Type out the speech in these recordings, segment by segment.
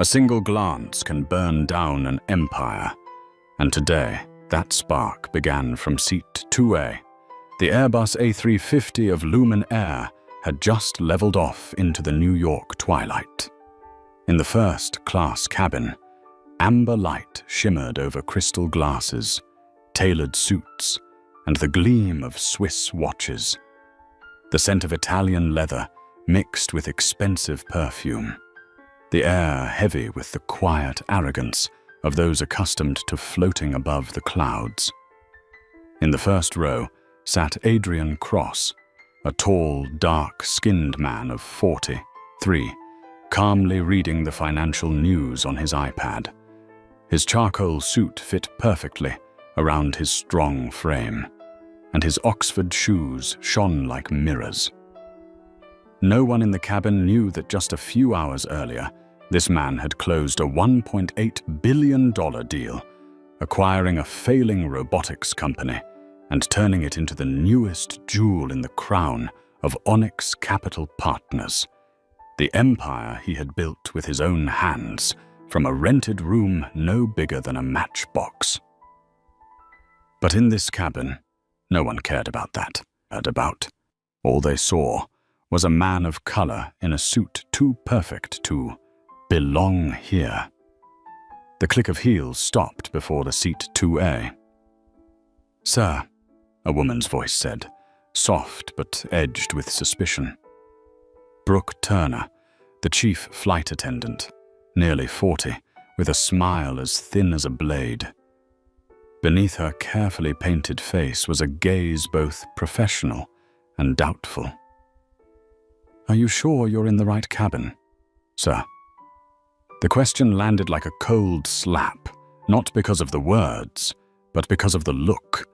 A single glance can burn down an empire, and today that spark began from seat 2A. The Airbus A350 of Lumen Air had just leveled off into the New York twilight. In the first-class cabin, amber light shimmered over crystal glasses, tailored suits, and the gleam of Swiss watches. The scent of Italian leather mixed with expensive perfume. The air heavy with the quiet arrogance of those accustomed to floating above the clouds. In the first row sat Adrian Cross, a tall, dark-skinned man of 43, calmly reading the financial news on his iPad. His charcoal suit fit perfectly around his strong frame, and his Oxford shoes shone like mirrors. No one in the cabin knew that just a few hours earlier, this man had closed a $1.8 billion deal, acquiring a failing robotics company and turning it into the newest jewel in the crown of Onyx Capital Partners, the empire he had built with his own hands from a rented room no bigger than a matchbox. But in this cabin, no one cared about that. All they saw was a man of color in a suit too perfect to belong here. The click of heels stopped before the seat 2A. "Sir," a woman's voice said, soft but edged with suspicion. Brooke Turner, the chief flight attendant, nearly 40, with a smile as thin as a blade. Beneath her carefully painted face was a gaze both professional and doubtful. "Are you sure you're in the right cabin, sir?" The question landed like a cold slap, not because of the words, but because of the look.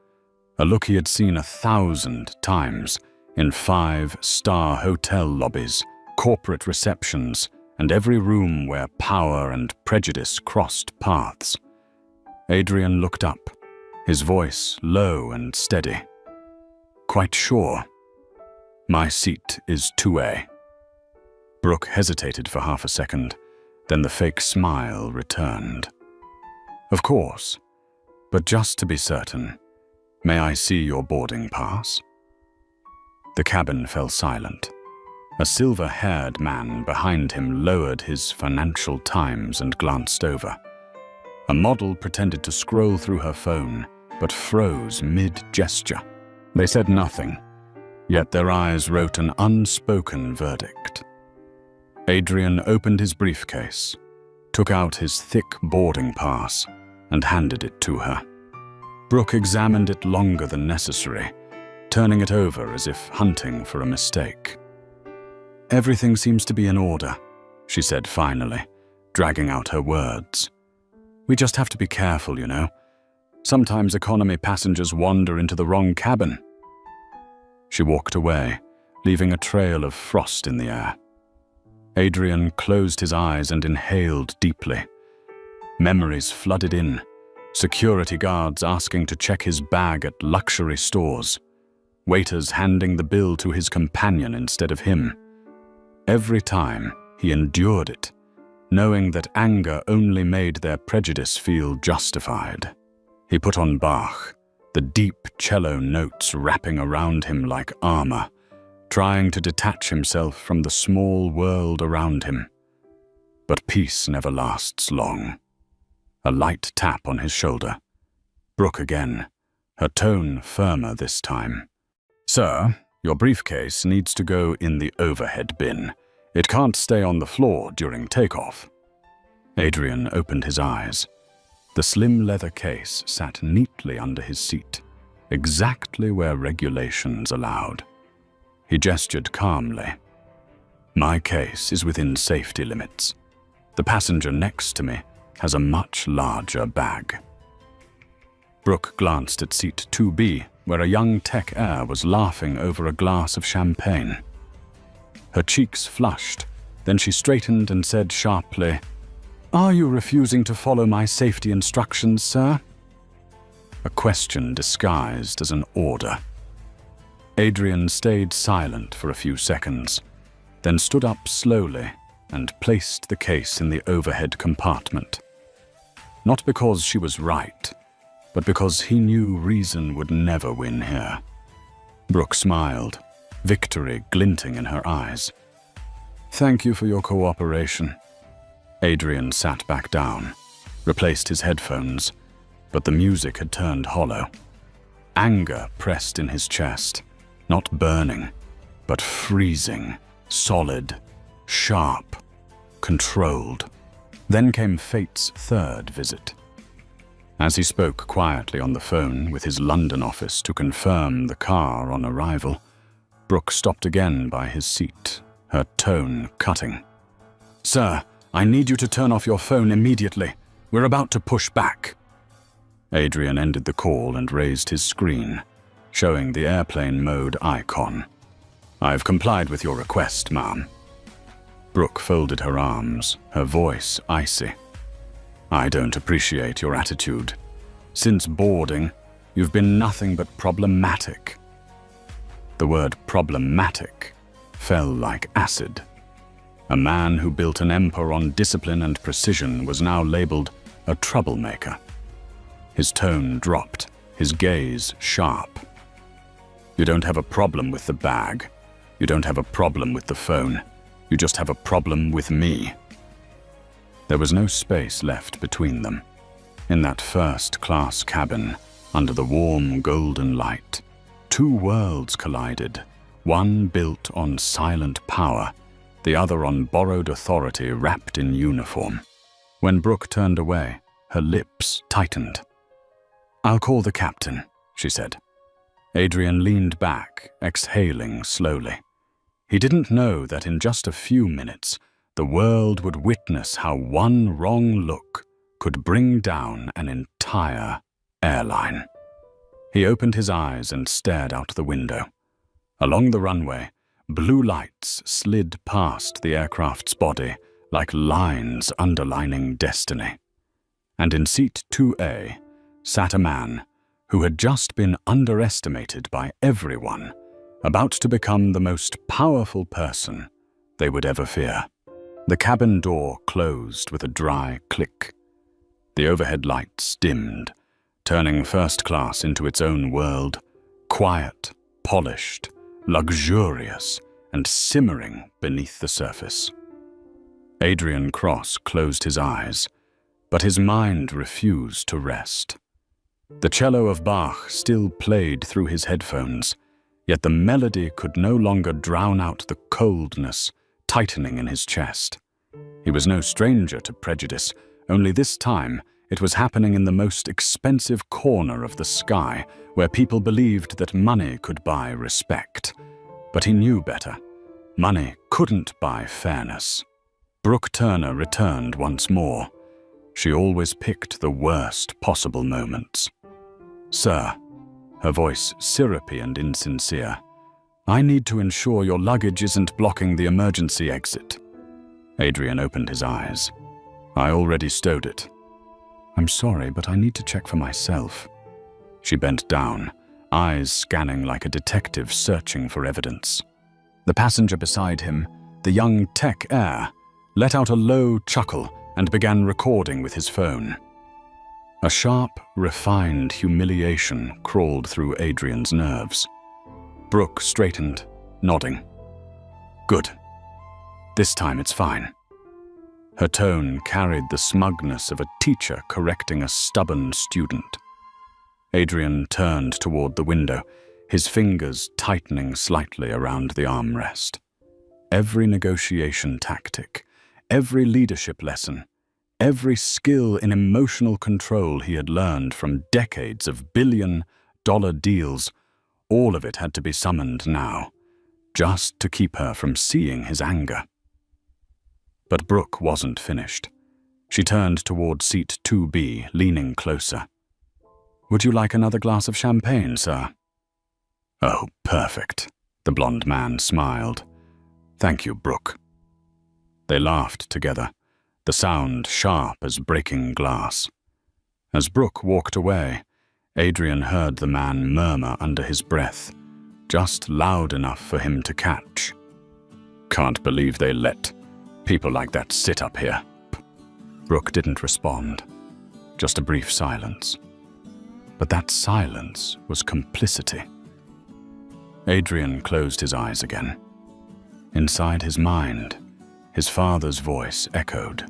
A look he had seen 1,000 times in 5-star hotel lobbies, corporate receptions, and every room where power and prejudice crossed paths. Adrian looked up, his voice low and steady. "Quite sure. My seat is 2A. Brooke hesitated for half a second, then the fake smile returned. "Of course, but just to be certain, may I see your boarding pass?" The cabin fell silent. A silver-haired man behind him lowered his Financial Times and glanced over. A model pretended to scroll through her phone, but froze mid-gesture. They said nothing, yet their eyes wrote an unspoken verdict. Adrian opened his briefcase, took out his thick boarding pass, and handed it to her. Brooke examined it longer than necessary, turning it over as if hunting for a mistake. "Everything seems to be in order," she said finally, dragging out her words. "We just have to be careful, you know. Sometimes economy passengers wander into the wrong cabin." She walked away, leaving a trail of frost in the air. Adrian closed his eyes and inhaled deeply. Memories flooded in, security guards asking to check his bag at luxury stores, waiters handing the bill to his companion instead of him. Every time, he endured it, knowing that anger only made their prejudice feel justified. He put on Bach, the deep cello notes wrapping around him like armor, trying to detach himself from the small world around him. But peace never lasts long. A light tap on his shoulder. Brooke again, her tone firmer this time. "Sir, your briefcase needs to go in the overhead bin. It can't stay on the floor during takeoff." Adrian opened his eyes. The slim leather case sat neatly under his seat, exactly where regulations allowed. He gestured calmly. "My case is within safety limits. The passenger next to me has a much larger bag." Brooke glanced at seat 2B, where a young tech heir was laughing over a glass of champagne. Her cheeks flushed, then she straightened and said sharply, "Are you refusing to follow my safety instructions, sir?" A question disguised as an order. Adrian stayed silent for a few seconds, then stood up slowly, and placed the case in the overhead compartment. Not because she was right, but because he knew reason would never win here. Brooke smiled, victory glinting in her eyes. "Thank you for your cooperation." Adrian sat back down, replaced his headphones, but the music had turned hollow. Anger pressed in his chest, not burning, but freezing, solid, sharp, controlled. Then came fate's third visit. As he spoke quietly on the phone with his London office to confirm the car on arrival, Brooke stopped again by his seat, her tone cutting. "Sir, I need you to turn off your phone immediately. We're about to push back." Adrian ended the call and raised his screen, showing the airplane mode icon. "I've complied with your request, ma'am." Brooke folded her arms, her voice icy. "I don't appreciate your attitude. Since boarding, you've been nothing but problematic." The word problematic fell like acid. A man who built an empire on discipline and precision was now labeled a troublemaker. His tone dropped, his gaze sharp. "You don't have a problem with the bag. You don't have a problem with the phone. You just have a problem with me." There was no space left between them. In that first-class cabin, under the warm golden light, two worlds collided, one built on silent power, the other on borrowed authority wrapped in uniform. When Brooke turned away, her lips tightened. "I'll call the captain," she said. Adrian leaned back, exhaling slowly. He didn't know that in just a few minutes, the world would witness how one wrong look could bring down an entire airline. He opened his eyes and stared out the window. Along the runway, blue lights slid past the aircraft's body like lines underlining destiny. And in seat 2A sat a man who had just been underestimated by everyone, about to become the most powerful person they would ever fear. The cabin door closed with a dry click. The overhead lights dimmed, turning first class into its own world, quiet, polished, luxurious, and simmering beneath the surface. Adrian Cross closed his eyes, but his mind refused to rest. The cello of Bach still played through his headphones, yet the melody could no longer drown out the coldness tightening in his chest. He was no stranger to prejudice, only this time it was happening in the most expensive corner of the sky, where people believed that money could buy respect. But he knew better. Money couldn't buy fairness. Brooke Turner returned once more. She always picked the worst possible moments. "Sir," her voice syrupy and insincere, "I need to ensure your luggage isn't blocking the emergency exit." Adrian opened his eyes. "I already stowed it." "I'm sorry, but I need to check for myself." She bent down, eyes scanning like a detective searching for evidence. The passenger beside him, the young tech heir, let out a low chuckle and began recording with his phone. A sharp, refined humiliation crawled through Adrian's nerves. Brooke straightened, nodding. "Good. This time it's fine." Her tone carried the smugness of a teacher correcting a stubborn student. Adrian turned toward the window, his fingers tightening slightly around the armrest. Every negotiation tactic, every leadership lesson, every skill in emotional control he had learned from decades of billion-dollar deals, all of it had to be summoned now, just to keep her from seeing his anger. But Brooke wasn't finished. She turned toward seat 2B, leaning closer. "Would you like another glass of champagne, sir?" "Oh, perfect," the blonde man smiled. "Thank you, Brooke." They laughed together, the sound sharp as breaking glass. As Brooke walked away, Adrian heard the man murmur under his breath, just loud enough for him to catch. "Can't believe they let People like that sit up here. Brooke didn't respond, just a brief silence. But that silence was complicity. Adrian closed his eyes again. Inside his mind, his father's voice echoed,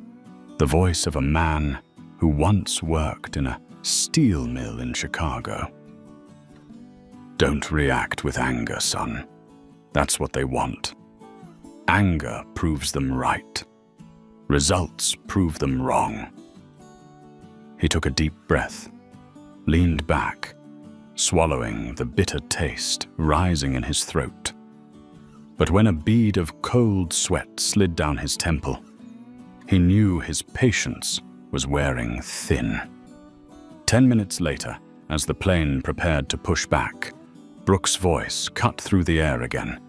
the voice of a man who once worked in a steel mill in Chicago. Don't react with anger, son. That's what they want. Anger proves them right. Results prove them wrong. He took a deep breath, leaned back, swallowing the bitter taste rising in his throat. But when a bead of cold sweat slid down his temple, he knew his patience was wearing thin. 10 minutes later, as the plane prepared to push back, Brooke's voice cut through the air again,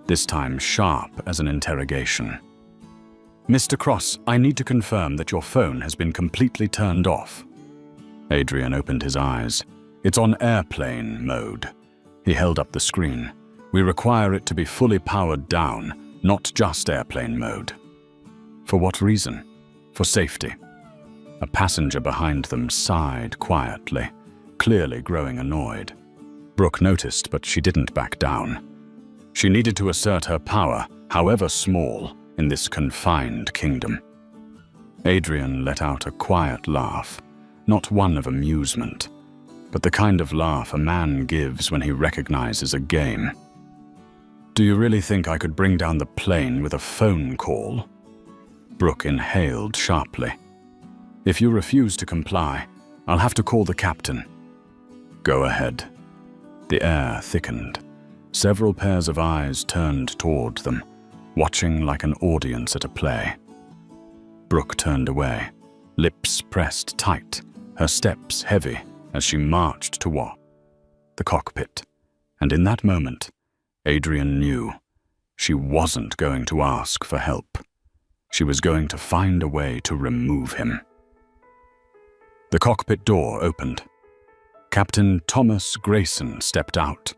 this time sharp as an interrogation. Mr. Cross, I need to confirm that your phone has been completely turned off. Adrian opened his eyes. It's on airplane mode. He held up the screen. We require it to be fully powered down, not just airplane mode. For what reason? For safety. A passenger behind them sighed quietly, clearly growing annoyed. Brooke noticed, but she didn't back down. She needed to assert her power, however small, in this confined kingdom. Adrian let out a quiet laugh, not one of amusement, but the kind of laugh a man gives when he recognizes a game. Do you really think I could bring down the plane with a phone call? Brooke inhaled sharply. If you refuse to comply, I'll have to call the captain. Go ahead. The air thickened. Several pairs of eyes turned toward them, watching like an audience at a play. Brooke turned away, lips pressed tight, her steps heavy as she marched toward the cockpit. And in that moment, Adrian knew she wasn't going to ask for help. She was going to find a way to remove him. The cockpit door opened. Captain Thomas Grayson stepped out,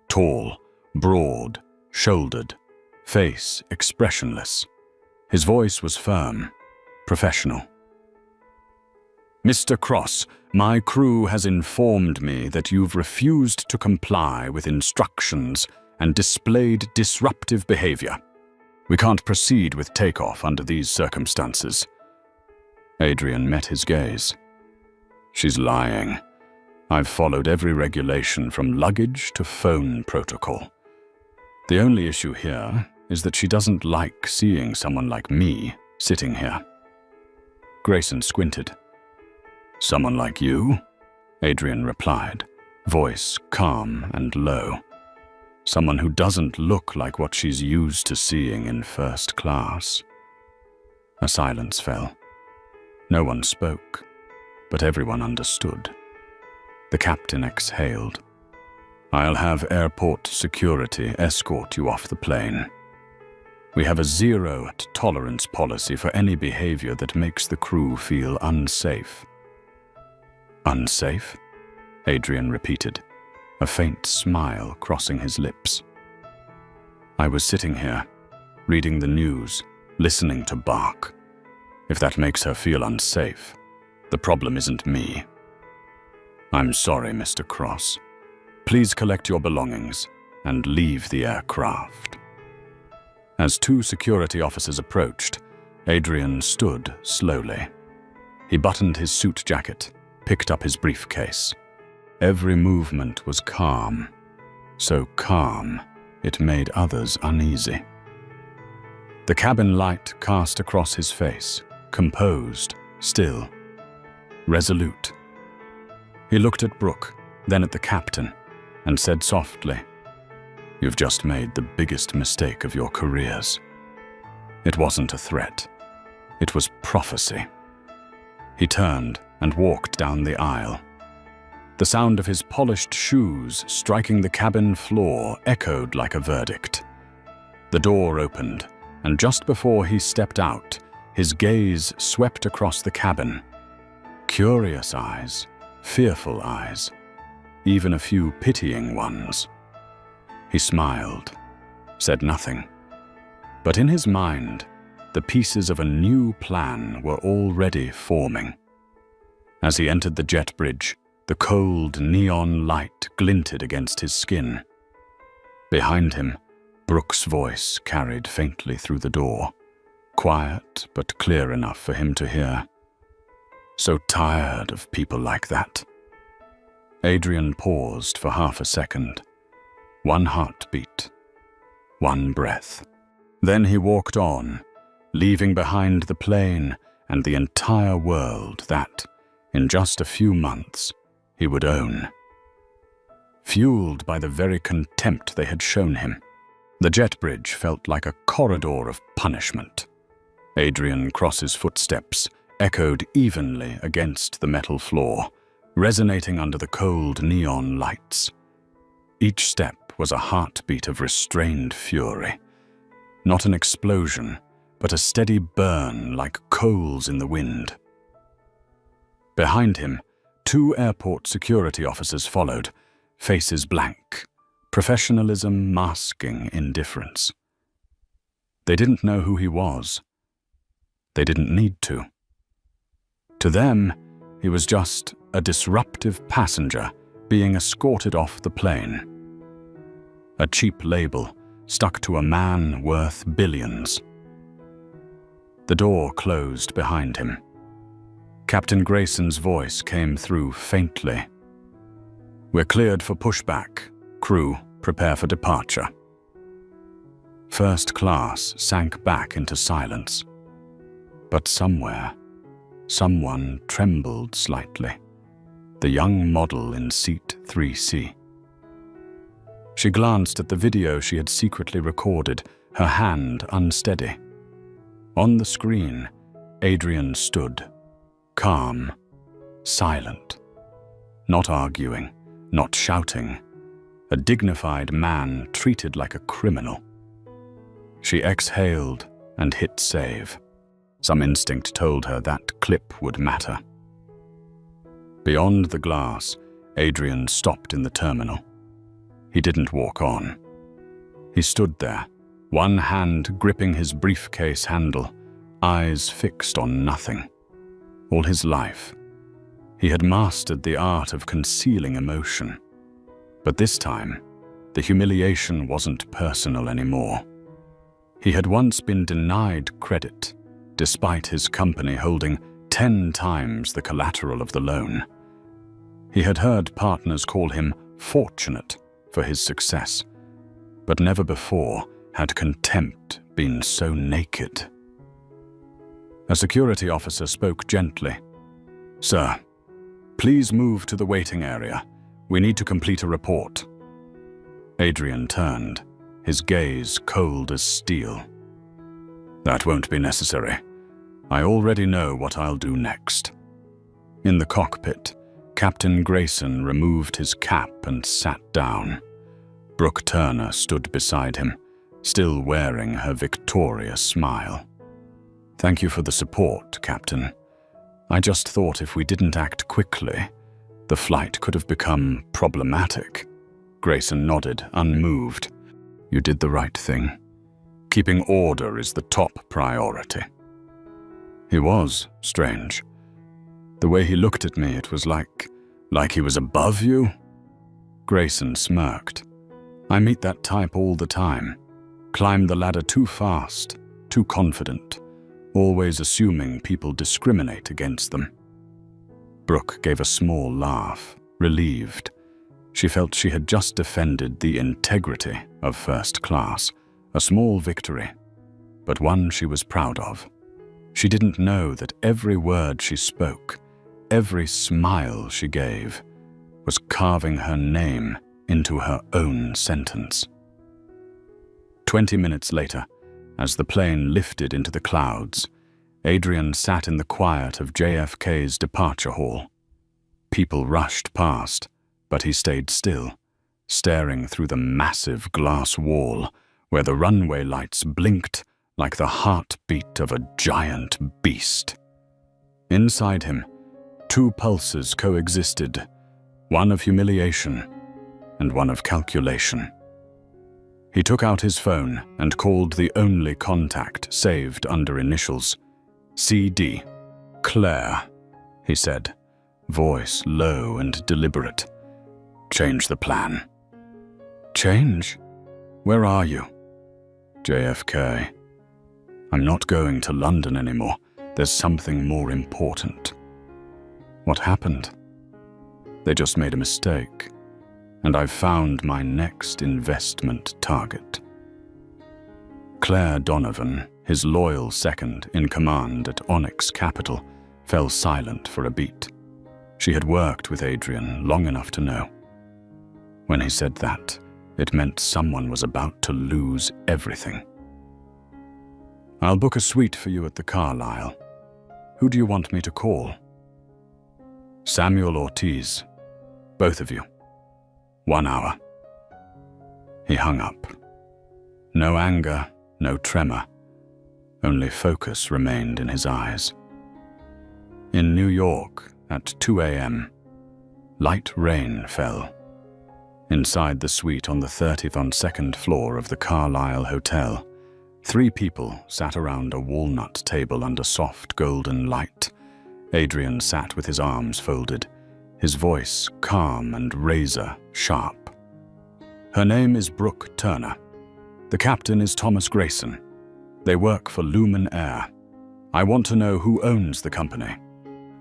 tall, broad-shouldered, face expressionless. His voice was firm, professional. Mr. Cross, my crew has informed me that you've refused to comply with instructions and displayed disruptive behavior. We can't proceed with takeoff under these circumstances. Adrian met his gaze. She's lying. I've followed every regulation from luggage to phone protocol. The only issue here is that she doesn't like seeing someone like me sitting here. Grayson squinted. Someone like you? Adrian replied, voice calm and low. Someone who doesn't look like what she's used to seeing in first class. A silence fell. No one spoke, but everyone understood. The captain exhaled. I'll have airport security escort you off the plane. We have a zero-tolerance policy for any behavior that makes the crew feel unsafe. Unsafe? Adrian repeated, a faint smile crossing his lips. I was sitting here, reading the news, listening to bark. If that makes her feel unsafe, the problem isn't me. I'm sorry, Mr. Cross. Please collect your belongings and leave the aircraft. As two security officers approached, Adrian stood slowly. He buttoned his suit jacket, picked up his briefcase. Every movement was calm, so calm it made others uneasy. The cabin light cast across his face, composed, still, resolute. He looked at Brooke, then at the captain, and said softly, "You've just made the biggest mistake of your careers." It wasn't a threat. It was prophecy. He turned and walked down the aisle. The sound of his polished shoes striking the cabin floor echoed like a verdict. The door opened, and just before he stepped out, his gaze swept across the cabin. Curious eyes, fearful eyes, even a few pitying ones. He smiled, said nothing. But in his mind, the pieces of a new plan were already forming. As he entered the jet bridge, the cold neon light glinted against his skin. Behind him, Brooke's voice carried faintly through the door, quiet but clear enough for him to hear. So tired of people like that. Adrian paused for half a second. One heartbeat. One breath. Then he walked on, leaving behind the plane and the entire world that, in just a few months, he would own. Fueled by the very contempt they had shown him, the jet bridge felt like a corridor of punishment. Adrian Cross's footsteps echoed evenly against the metal floor, resonating under the cold neon lights. Each step was a heartbeat of restrained fury. Not an explosion, but a steady burn like coals in the wind. Behind him, 2 airport security officers followed, faces blank, professionalism masking indifference. They didn't know who he was. They didn't need to. To them, he was just a disruptive passenger being escorted off the plane. A cheap label stuck to a man worth billions. The door closed behind him. Captain Grayson's voice came through faintly. "We're cleared for pushback. Crew, prepare for departure." First class sank back into silence. But somewhere, someone trembled slightly. The young model in seat 3C. She glanced at the video she had secretly recorded, her hand unsteady. On the screen, Adrian stood, calm, silent, not arguing, not shouting, a dignified man treated like a criminal. She exhaled and hit save. Some instinct told her that clip would matter. Beyond the glass, Adrian stopped in the terminal. He didn't walk on. He stood there, one hand gripping his briefcase handle, eyes fixed on nothing. All his life, he had mastered the art of concealing emotion. But this time, the humiliation wasn't personal anymore. He had once been denied credit, despite his company holding 10 times the collateral of the loan. He had heard partners call him fortunate for his success, but never before had contempt been so naked. A security officer spoke gently. "Sir, please move to the waiting area. We need to complete a report." Adrian turned, his gaze cold as steel. "That won't be necessary. I already know what I'll do next." In the cockpit, Captain Grayson removed his cap and sat down. Brooke Turner stood beside him, still wearing her victorious smile. "Thank you for the support, Captain. I just thought if we didn't act quickly, the flight could have become problematic." Grayson nodded, unmoved. "You did the right thing. Keeping order is the top priority." He was strange. The way he looked at me, it was like he was above you. Grayson smirked. "I meet that type all the time. Climb the ladder too fast, too confident, always assuming people discriminate against them." Brooke gave a small laugh, relieved. She felt she had just defended the integrity of first class, a small victory, but one she was proud of. She didn't know that every word she spoke, every smile she gave, was carving her name into her own sentence. 20 minutes later, as the plane lifted into the clouds, Adrian sat in the quiet of JFK's departure hall. People rushed past, but he stayed still, staring through the massive glass wall where the runway lights blinked like the heartbeat of a giant beast. Inside him, 2 pulses coexisted, one of humiliation and one of calculation. He took out his phone and called the only contact saved under initials. CD. Claire, he said, voice low and deliberate. Change the plan. Change? Where are you? JFK. I'm not going to London anymore. There's something more important. What happened? They just made a mistake, and I've found my next investment target. Claire Donovan, his loyal second in command at Onyx Capital, fell silent for a beat. She had worked with Adrian long enough to know. When he said that, it meant someone was about to lose everything. I'll book a suite for you at the Carlyle. Who do you want me to call? Samuel Ortiz. Both of you. 1 hour. He hung up. No anger, no tremor. Only focus remained in his eyes. In New York, at 2 a.m., light rain fell. Inside the suite on the 32nd floor of the Carlyle Hotel, 3 people sat around a walnut table under soft golden light. Adrian sat with his arms folded, his voice calm and razor-sharp. Her name is Brooke Turner. The captain is Thomas Grayson. They work for Lumen Air. I want to know who owns the company.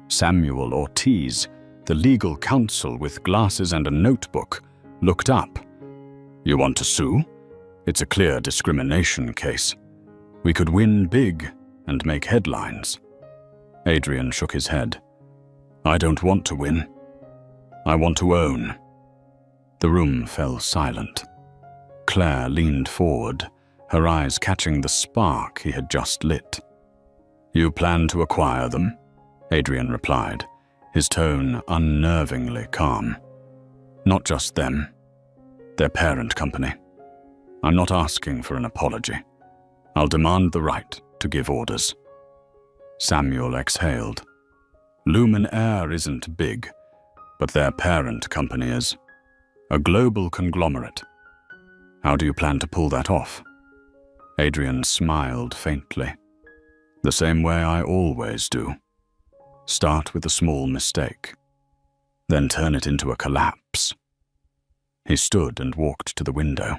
Samuel Ortiz, the legal counsel with glasses and a notebook, looked up. You want to sue? It's a clear discrimination case. We could win big and make headlines. Adrian shook his head. I don't want to win. I want to own. The room fell silent. Claire leaned forward, her eyes catching the spark he had just lit. You plan to acquire them? Adrian replied, his tone unnervingly calm. Not just them. Their parent company. I'm not asking for an apology. I'll demand the right to give orders. Samuel exhaled. Lumen Air isn't big, but their parent company is. A global conglomerate. How do you plan to pull that off? Adrian smiled faintly. The same way I always do. Start with a small mistake, then turn it into a collapse. He stood and walked to the window.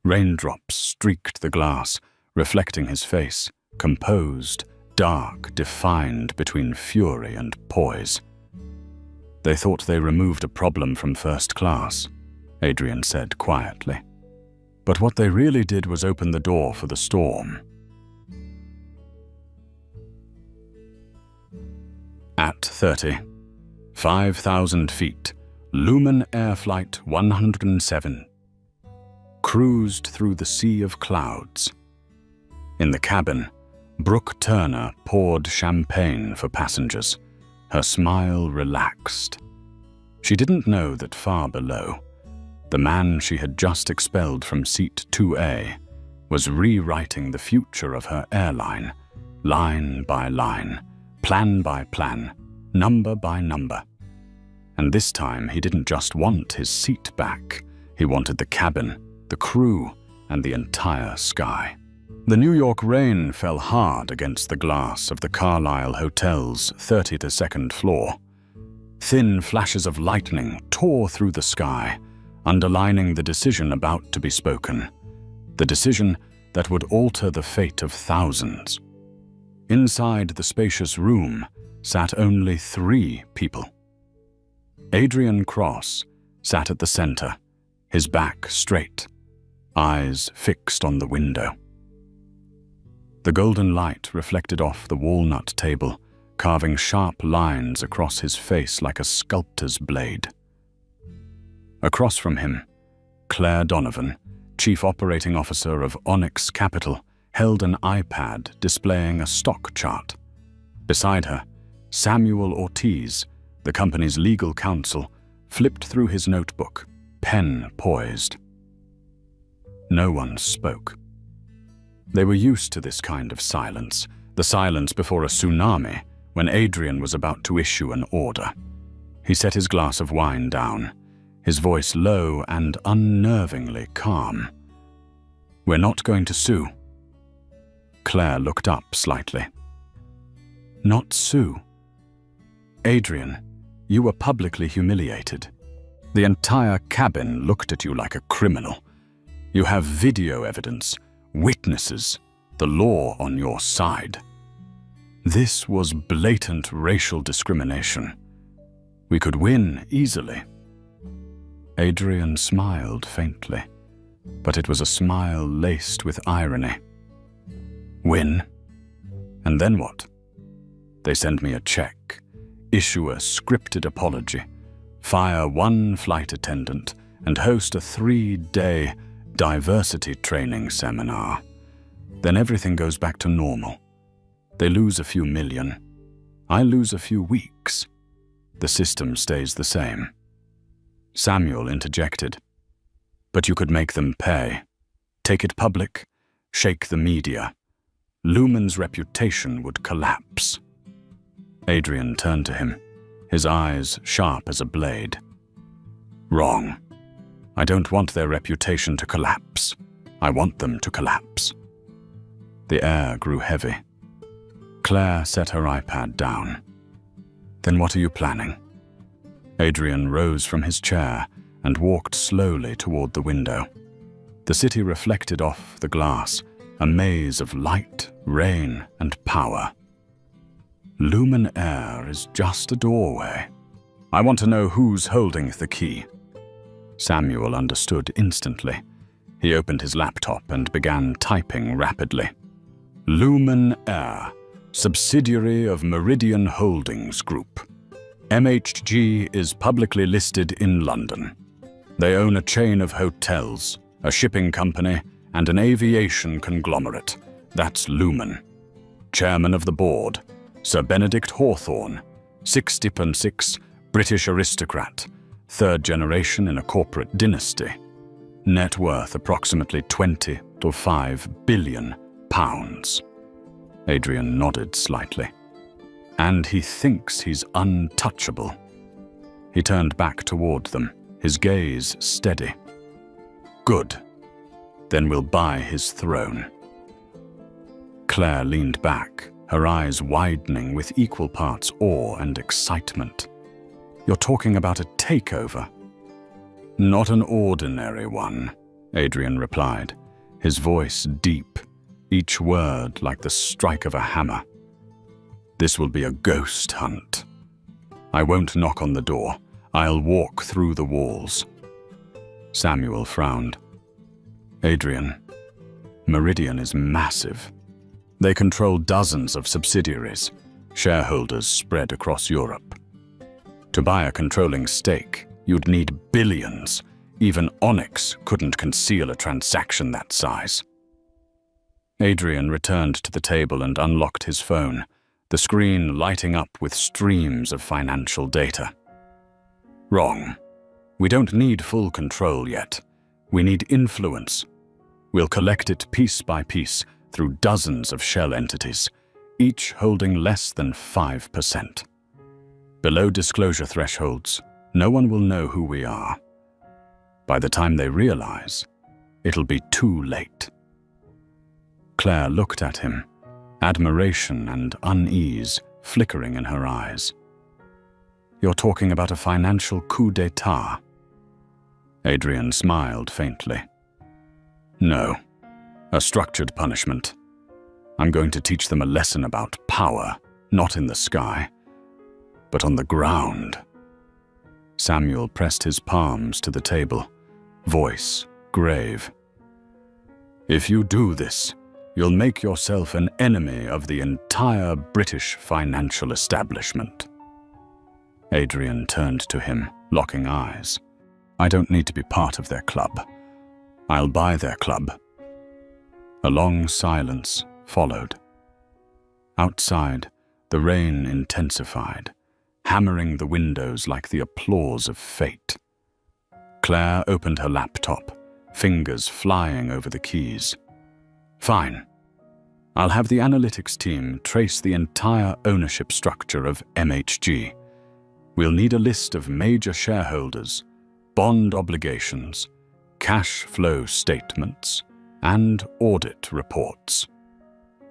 Raindrops streaked the glass, reflecting his face, composed, dark, defined between fury and poise. They thought they removed a problem from first class, Adrian said quietly. But what they really did was open the door for the storm. At 30, 5,000 feet, Lumen Air Flight 107 cruised through the sea of clouds. In the cabin, Brooke Turner poured champagne for passengers, her smile relaxed. She didn't know that far below, the man she had just expelled from seat 2A was rewriting the future of her airline, line by line, plan by plan, number by number. And this time he didn't just want his seat back, he wanted the cabin, the crew, and the entire sky. The New York rain fell hard against the glass of the Carlyle Hotel's 32nd floor. Thin flashes of lightning tore through the sky, underlining the decision about to be spoken, the decision that would alter the fate of thousands. Inside the spacious room sat only 3 people. Adrian Cross sat at the center, his back straight, eyes fixed on the window. The golden light reflected off the walnut table, carving sharp lines across his face like a sculptor's blade. Across from him, Claire Donovan, Chief Operating Officer of Onyx Capital, held an iPad displaying a stock chart. Beside her, Samuel Ortiz, the company's legal counsel, flipped through his notebook, pen poised. No one spoke. They were used to this kind of silence, the silence before a tsunami, when Adrian was about to issue an order. He set his glass of wine down, his voice low and unnervingly calm. We're not going to sue. Claire looked up slightly. Not sue? Adrian, you were publicly humiliated. The entire cabin looked at you like a criminal. You have video evidence, witnesses, the law on your side. This was blatant racial discrimination. We could win easily. Adrian smiled faintly, but it was a smile laced with irony. Win? And then what? They send me a check, issue a scripted apology, fire one flight attendant, and host a 3-day diversity training seminar. Then everything goes back to normal. They lose a few million. I lose a few weeks. The system stays the same. Samuel interjected. But you could make them pay. Take it public, shake the media. Lumen's reputation would collapse. Adrian turned to him, his eyes sharp as a blade. Wrong. I don't want their reputation to collapse. I want them to collapse. The air grew heavy. Claire set her iPad down. Then what are you planning? Adrian rose from his chair and walked slowly toward the window. The city reflected off the glass, a maze of light, rain, and power. Lumen Air is just a doorway. I want to know who's holding the key. Samuel understood instantly. He opened his laptop and began typing rapidly. Lumen Air, subsidiary of Meridian Holdings Group. MHG is publicly listed in London. They own a chain of hotels, a shipping company, and an aviation conglomerate. That's Lumen. Chairman of the board, Sir Benedict Hawthorne, 60-6, British aristocrat, third generation in a corporate dynasty. Net worth approximately 20 to 5 billion pounds. Adrian nodded slightly. And he thinks he's untouchable. He turned back toward them, his gaze steady. Good. Then we'll buy his throne. Claire leaned back, her eyes widening with equal parts awe and excitement. You're talking about a takeover? Not an ordinary one, Adrian replied, his voice deep, each word like the strike of a hammer. This will be a ghost hunt. I won't knock on the door. I'll walk through the walls. Samuel frowned. Adrian, Meridian is massive. They control dozens of subsidiaries, shareholders spread across Europe. To buy a controlling stake, you'd need billions. Even Onyx couldn't conceal a transaction that size. Adrian returned to the table and unlocked his phone, the screen lighting up with streams of financial data. Wrong. We don't need full control yet. We need influence. We'll collect it piece by piece through dozens of shell entities, each holding less than 5%. Below disclosure thresholds, no one will know who we are. By the time they realize, it'll be too late. Claire looked at him, admiration and unease flickering in her eyes. You're talking about a financial coup d'etat? Adrian smiled faintly. No, a structured punishment. I'm going to teach them a lesson about power, not in the sky, but on the ground. Samuel pressed his palms to the table, voice grave. If you do this, you'll make yourself an enemy of the entire British financial establishment. Adrian turned to him, locking eyes. I don't need to be part of their club. I'll buy their club. A long silence followed. Outside, the rain intensified, hammering the windows like the applause of fate. Claire opened her laptop, fingers flying over the keys. Fine. I'll have the analytics team trace the entire ownership structure of MHG. We'll need a list of major shareholders, bond obligations, cash flow statements, and audit reports.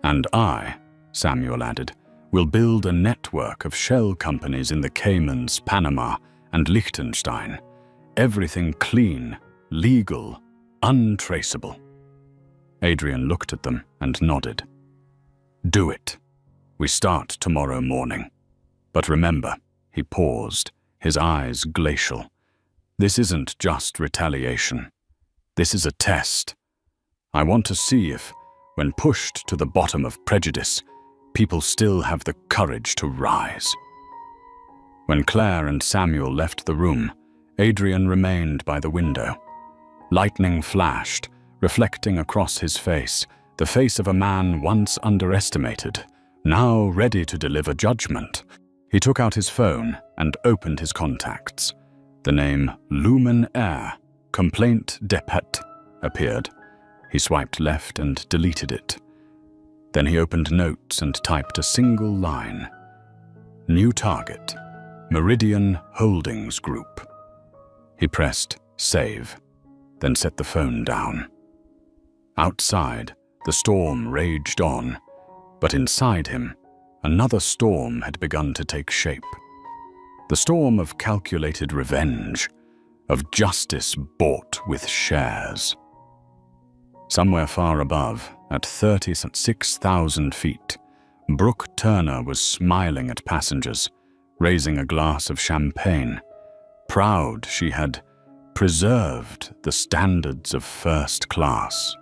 And I, Samuel added, will build a network of shell companies in the Caymans, Panama, and Liechtenstein. Everything clean, legal, untraceable. Adrian looked at them and nodded. Do it. We start tomorrow morning. But remember, he paused, his eyes glacial. This isn't just retaliation. This is a test. I want to see if, when pushed to the bottom of prejudice, people still have the courage to rise. When Claire and Samuel left the room, Adrian remained by the window. Lightning flashed, reflecting across his face, the face of a man once underestimated, now ready to deliver judgment. He took out his phone and opened his contacts. The name Lumen Air, Complaint Depot, appeared. He swiped left and deleted it. Then he opened notes and typed a single line. New target, Meridian Holdings Group. He pressed save, then set the phone down. Outside, the storm raged on, but inside him, another storm had begun to take shape. The storm of calculated revenge, of justice bought with shares. Somewhere far above, at 36,000 feet, Brooke Turner was smiling at passengers, raising a glass of champagne, proud she had preserved the standards of first class.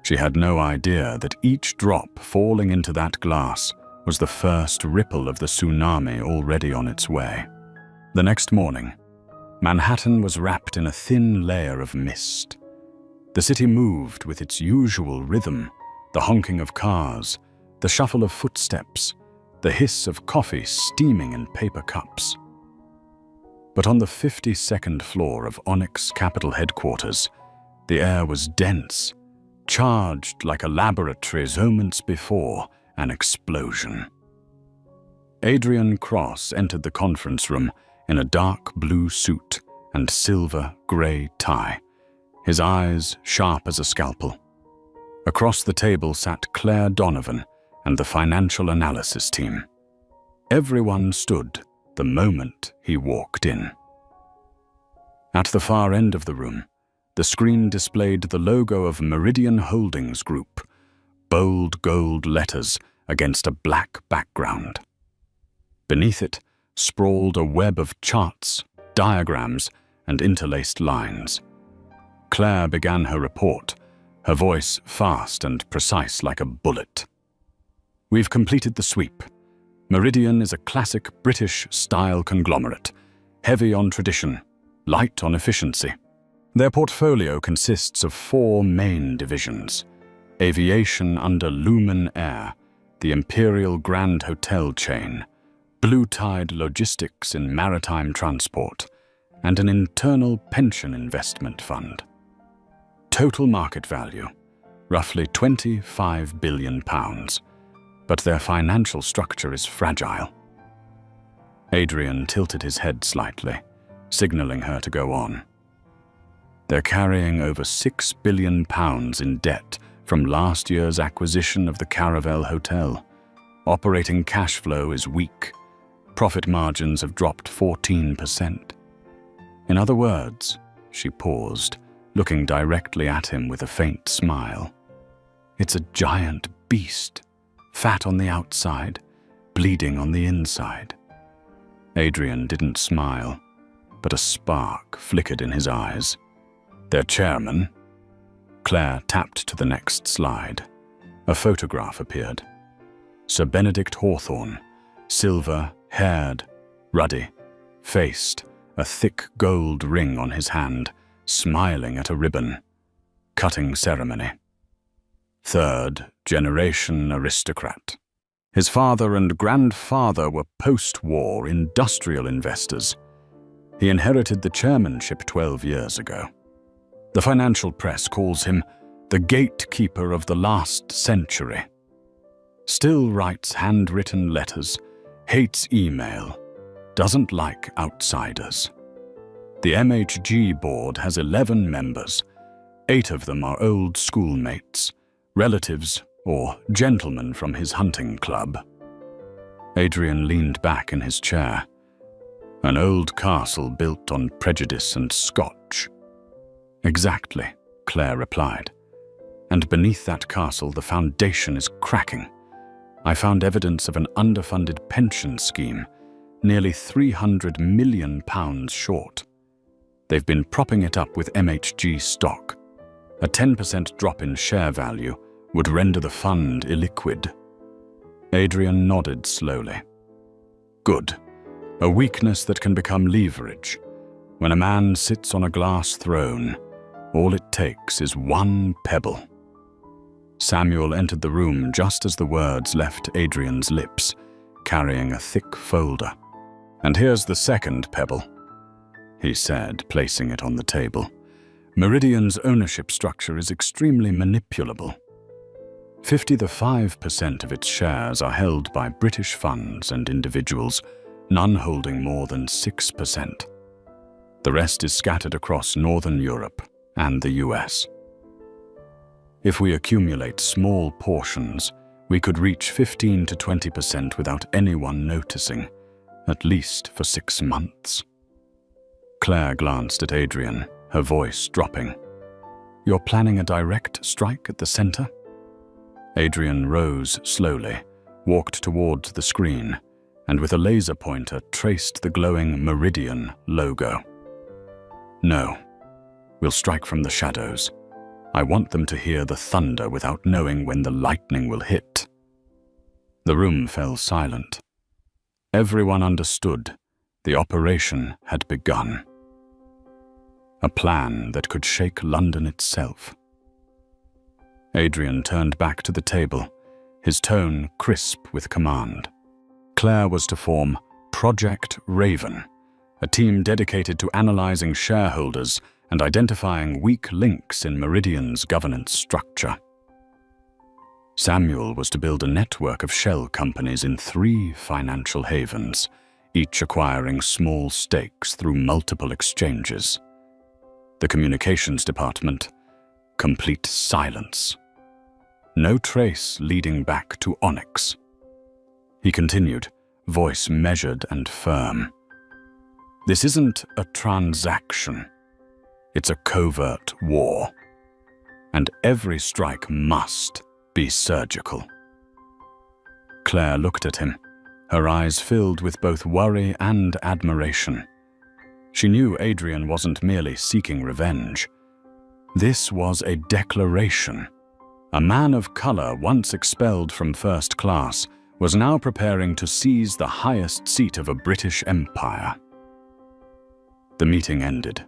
She had no idea that each drop falling into that glass was the first ripple of the tsunami already on its way. The next morning, Manhattan was wrapped in a thin layer of mist. The city moved with its usual rhythm, the honking of cars, the shuffle of footsteps, the hiss of coffee steaming in paper cups. But on the 52nd floor of Onyx Capital headquarters, the air was dense, charged like a laboratory moments before an explosion. Adrian Cross entered the conference room in a dark blue suit and silver-gray tie, his eyes sharp as a scalpel. Across the table sat Claire Donovan and the financial analysis team. Everyone stood the moment he walked in. At the far end of the room, the screen displayed the logo of Meridian Holdings Group, bold gold letters against a black background. Beneath it sprawled a web of charts, diagrams, and interlaced lines. Claire began her report, her voice fast and precise like a bullet. We've completed the sweep. Meridian is a classic British-style conglomerate, heavy on tradition, light on efficiency. Their portfolio consists of 4 main divisions: aviation under Lumen Air, the Imperial Grand Hotel chain, Blue Tide Logistics in maritime transport, and an internal pension investment fund. Total market value, roughly £25 billion, but their financial structure is fragile. Adrian tilted his head slightly, signaling her to go on. They're carrying over £6 billion in debt from last year's acquisition of the Caravel Hotel. Operating cash flow is weak. Profit margins have dropped 14%. In other words, she paused, looking directly at him with a faint smile. It's a giant beast, fat on the outside, bleeding on the inside. Adrian didn't smile, but a spark flickered in his eyes. Their chairman. Claire tapped to the next slide. A photograph appeared. Sir Benedict Hawthorne, silver-haired, ruddy, faced, a thick gold ring on his hand, smiling at a ribbon. Cutting ceremony. 3rd-generation aristocrat. His father and grandfather were post-war industrial investors. He inherited the chairmanship 12 years ago. The financial press calls him the gatekeeper of the last century. Still writes handwritten letters, hates email, doesn't like outsiders. The MHG board has 11 members. 8 of them are old schoolmates, relatives, or gentlemen from his hunting club. Adrian leaned back in his chair. An old castle built on prejudice and Scotch. Exactly, Claire replied. And beneath that castle, the foundation is cracking. I found evidence of an underfunded pension scheme, nearly £300 million short. They've been propping it up with MHG stock. A 10% drop in share value would render the fund illiquid. Adrian nodded slowly. Good. A weakness that can become leverage. When a man sits on a glass throne, all it takes is one pebble. Samuel entered the room just as the words left Adrian's lips, carrying a thick folder. "And here's the second pebble," he said, placing it on the table. "Meridian's ownership structure is extremely manipulable. 55% of its shares are held by British funds and individuals, none holding more than 6%. The rest is scattered across Northern Europe and the US. If we accumulate small portions, we could reach 15 to 20% without anyone noticing, at least for 6 months." Claire glanced at Adrian, her voice dropping. "You're planning a direct strike at the center?" Adrian rose slowly, walked towards the screen, and with a laser pointer traced the glowing Meridian logo. "No. We'll strike from the shadows. I want them to hear the thunder without knowing when the lightning will hit." The room fell silent. Everyone understood the operation had begun. A plan that could shake London itself. Adrian turned back to the table, his tone crisp with command. Claire was to form Project Raven, a team dedicated to analyzing shareholders and identifying weak links in Meridian's governance structure. Samuel was to build a network of shell companies in 3 financial havens, each acquiring small stakes through multiple exchanges. The communications department, complete silence. No trace leading back to Onyx. He continued, voice measured and firm. "This isn't a transaction. It's a covert war. And every strike must be surgical." Claire looked at him, her eyes filled with both worry and admiration. She knew Adrian wasn't merely seeking revenge. This was a declaration. A man of color once expelled from first class was now preparing to seize the highest seat of a British empire. The meeting ended.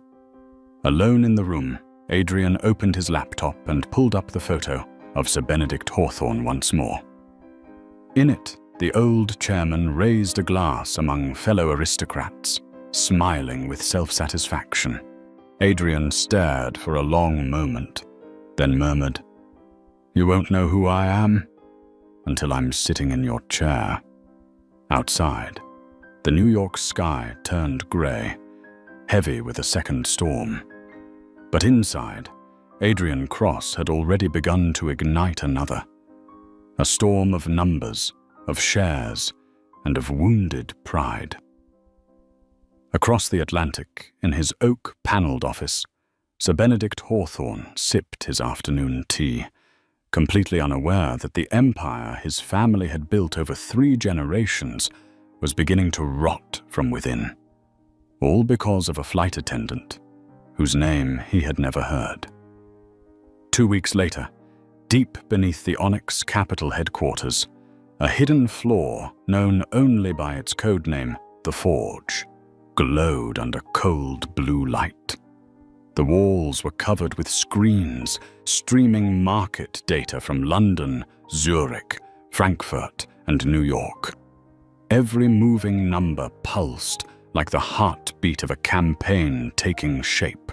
Alone in the room, Adrian opened his laptop and pulled up the photo of Sir Benedict Hawthorne once more. In it, the old chairman raised a glass among fellow aristocrats, smiling with self-satisfaction. Adrian stared for a long moment, then murmured, "You won't know who I am until I'm sitting in your chair." Outside, the New York sky turned grey, heavy with a second storm. But inside, Adrian Cross had already begun to ignite another. A storm of numbers, of shares, and of wounded pride. Across the Atlantic, in his oak-panelled office, Sir Benedict Hawthorne sipped his afternoon tea, completely unaware that the empire his family had built over 3 generations was beginning to rot from within, all because of a flight attendant whose name he had never heard. 2 weeks later, deep beneath the Onyx Capital headquarters, a hidden floor known only by its codename, The Forge, glowed under cold blue light. The walls were covered with screens streaming market data from London, Zurich, Frankfurt, and New York. Every moving number pulsed like the heartbeat of a campaign taking shape,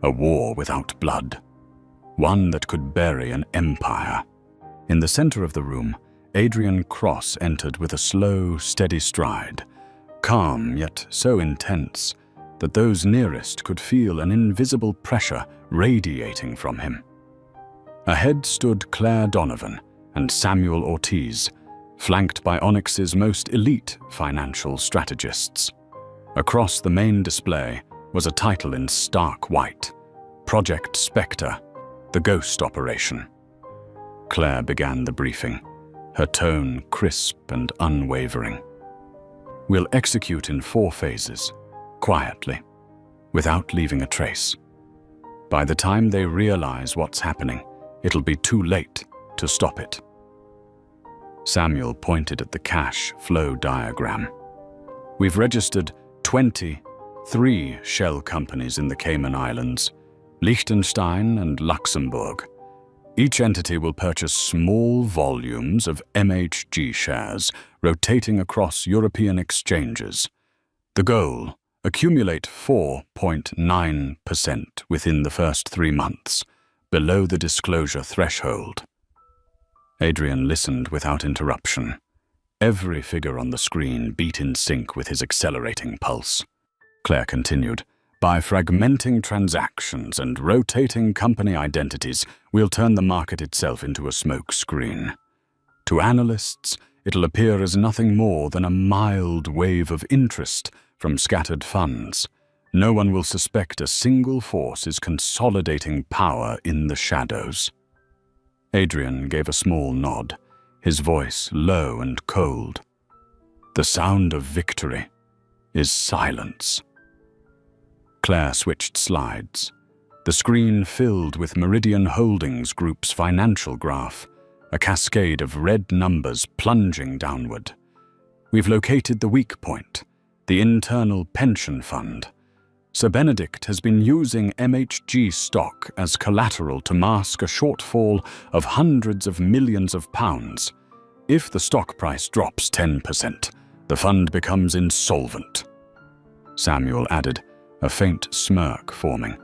a war without blood, one that could bury an empire. In the center of the room, Adrian Cross entered with a slow, steady stride, calm yet so intense that those nearest could feel an invisible pressure radiating from him. Ahead stood Claire Donovan and Samuel Ortiz, flanked by Onyx's most elite financial strategists. Across the main display was a title in stark white: Project Spectre, the Ghost Operation. Claire began the briefing, her tone crisp and unwavering. "We'll execute in 4 phases, quietly, without leaving a trace. By the time they realize what's happening, it'll be too late to stop it." Samuel pointed at the cash flow diagram. "We've registered 23 shell companies in the Cayman Islands, Liechtenstein and Luxembourg. Each entity will purchase small volumes of MHG shares, rotating across European exchanges. The goal: accumulate 4.9% within the first 3 months, below the disclosure threshold." Adrian listened without interruption. Every figure on the screen beat in sync with his accelerating pulse. Claire continued, "By fragmenting transactions and rotating company identities, we'll turn the market itself into a smoke screen. To analysts, it'll appear as nothing more than a mild wave of interest from scattered funds. No one will suspect a single force is consolidating power in the shadows." Adrian gave a small nod, his voice low and cold. "The sound of victory is silence." Claire switched slides. The screen filled with Meridian Holdings Group's financial graph, a cascade of red numbers plunging downward. "We've located the weak point, the internal pension fund. Sir Benedict has been using MHG stock as collateral to mask a shortfall of hundreds of millions of pounds. If the stock price drops 10%, the fund becomes insolvent." Samuel added, a faint smirk forming.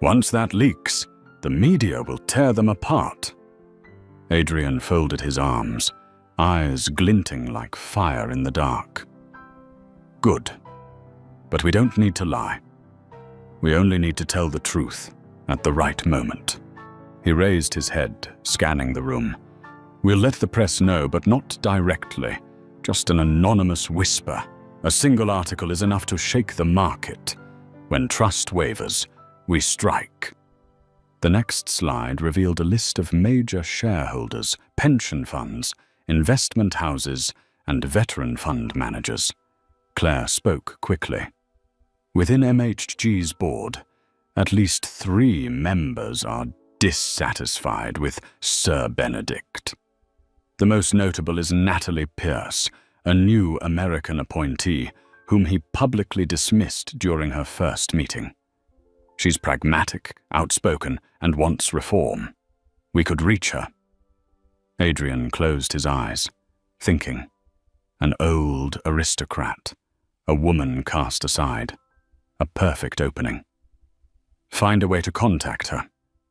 "Once that leaks, the media will tear them apart." Adrian folded his arms, eyes glinting like fire in the dark. "Good. But we don't need to lie. We only need to tell the truth at the right moment." He raised his head, scanning the room. "We'll let the press know, but not directly. Just an anonymous whisper. A single article is enough to shake the market. When trust wavers, we strike." The next slide revealed a list of major shareholders, pension funds, investment houses, and veteran fund managers. Claire spoke quickly. "Within MHG's board, at least 3 members are dissatisfied with Sir Benedict. The most notable is Natalie Pierce, a new American appointee, whom he publicly dismissed during her first meeting. She's pragmatic, outspoken, and wants reform. We could reach her." Adrian closed his eyes, thinking. An old aristocrat, a woman cast aside. A perfect opening. "Find a way to contact her.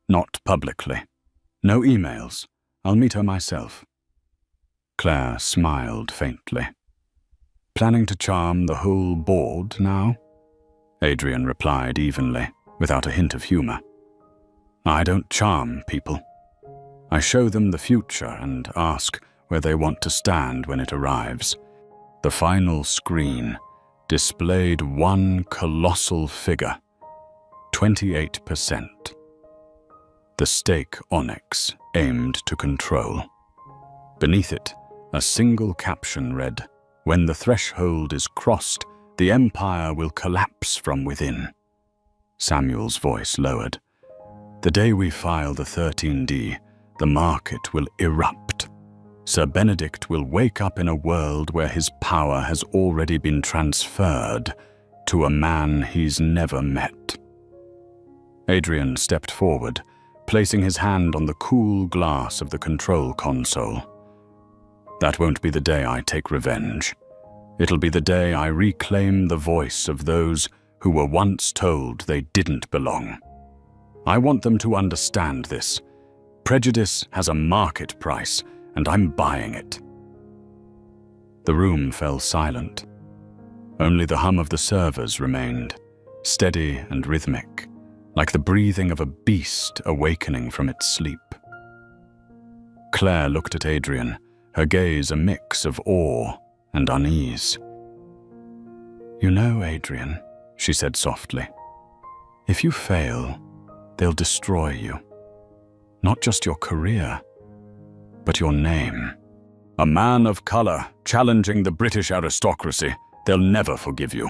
Not publicly. No emails. I'll meet her myself." Claire smiled faintly. "Planning to charm the whole board now?" Adrian replied evenly, without a hint of humor. "I don't charm people. I show them the future and ask where they want to stand when it arrives." The final screen displayed one colossal figure: 28%. The stake Onyx aimed to control. Beneath it, a single caption read, "When the threshold is crossed, the empire will collapse from within." Samuel's voice lowered. "The day we file the 13D, the market will erupt. Sir Benedict will wake up in a world where his power has already been transferred to a man he's never met." Adrian stepped forward, placing his hand on the cool glass of the control console. "That won't be the day I take revenge. It'll be the day I reclaim the voice of those who were once told they didn't belong. I want them to understand this. Prejudice has a market price, and I'm buying it." The room fell silent. Only the hum of the servers remained, steady and rhythmic, like the breathing of a beast awakening from its sleep. Claire looked at Adrian, her gaze a mix of awe and unease. "You know, Adrian," she said softly, "if you fail, they'll destroy you. Not just your career, but your name. A man of color challenging the British aristocracy, they'll never forgive you."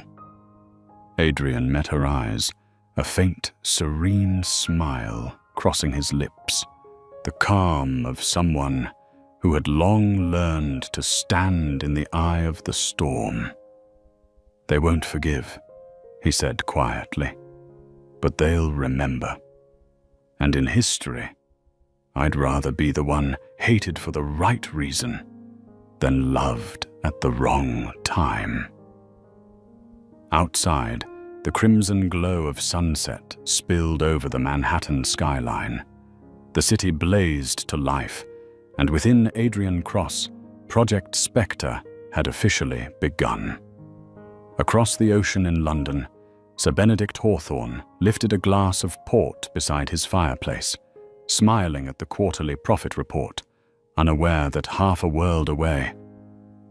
Adrian met her eyes, a faint, serene smile crossing his lips, the calm of someone who had long learned to stand in the eye of the storm. "They won't forgive," he said quietly, "but they'll remember. And in history, I'd rather be the one hated for the right reason than loved at the wrong time." Outside, the crimson glow of sunset spilled over the Manhattan skyline. The city blazed to life, and within Adrian Cross, Project Spectre had officially begun. Across the ocean in London, Sir Benedict Hawthorne lifted a glass of port beside his fireplace, smiling at the quarterly profit report, unaware that half a world away,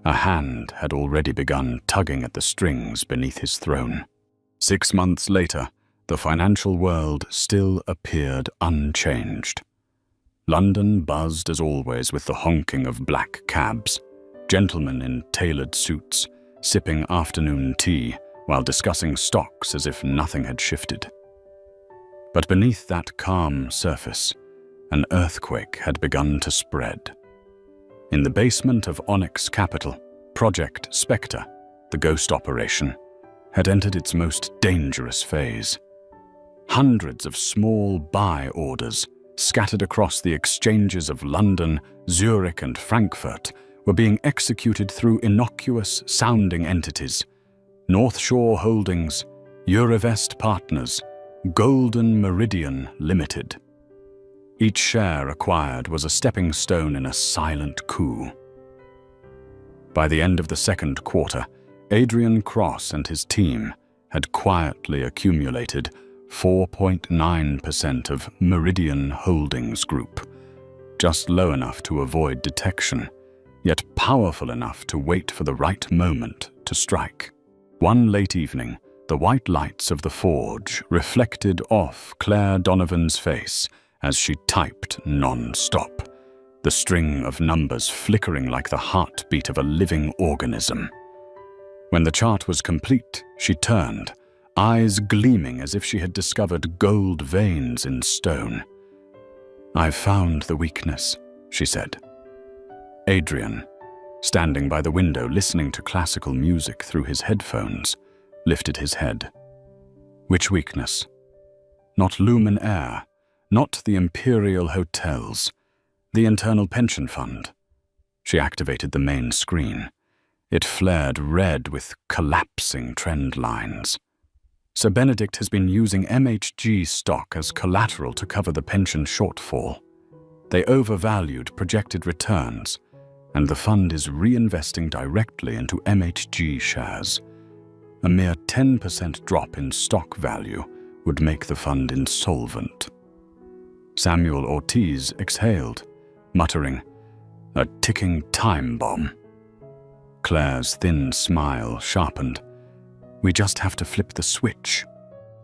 a hand had already begun tugging at the strings beneath his throne. 6 months later, the financial world still appeared unchanged. London buzzed as always with the honking of black cabs, gentlemen in tailored suits, sipping afternoon tea while discussing stocks as if nothing had shifted. But beneath that calm surface, an earthquake had begun to spread. In the basement of Onyx Capital, Project Spectre, the ghost operation, had entered its most dangerous phase. Hundreds of small buy orders, scattered across the exchanges of London, Zurich, and Frankfurt, were being executed through innocuous-sounding entities: North Shore Holdings, Eurovest Partners, Golden Meridian Limited. Each share acquired was a stepping stone in a silent coup. By the end of the second quarter, Adrian Cross and his team had quietly accumulated 4.9% of Meridian Holdings Group, just low enough to avoid detection, yet powerful enough to wait for the right moment to strike. One late evening, the white lights of the forge reflected off Claire Donovan's face as she typed non-stop, the string of numbers flickering like the heartbeat of a living organism. When the chart was complete, she turned, eyes gleaming as if she had discovered gold veins in stone. "I've found the weakness," she said. Adrian, standing by the window listening to classical music through his headphones, lifted his head. "Which weakness?" "Not Lumen Air, not the Imperial Hotels, the Internal Pension Fund." She activated the main screen. It flared red with collapsing trend lines. "Sir Benedict has been using MHG stock as collateral to cover the pension shortfall. They overvalued projected returns, and the fund is reinvesting directly into MHG shares. A mere 10% drop in stock value would make the fund insolvent." Samuel Ortiz exhaled, muttering, "A ticking time bomb." Claire's thin smile sharpened. "We just have to flip the switch."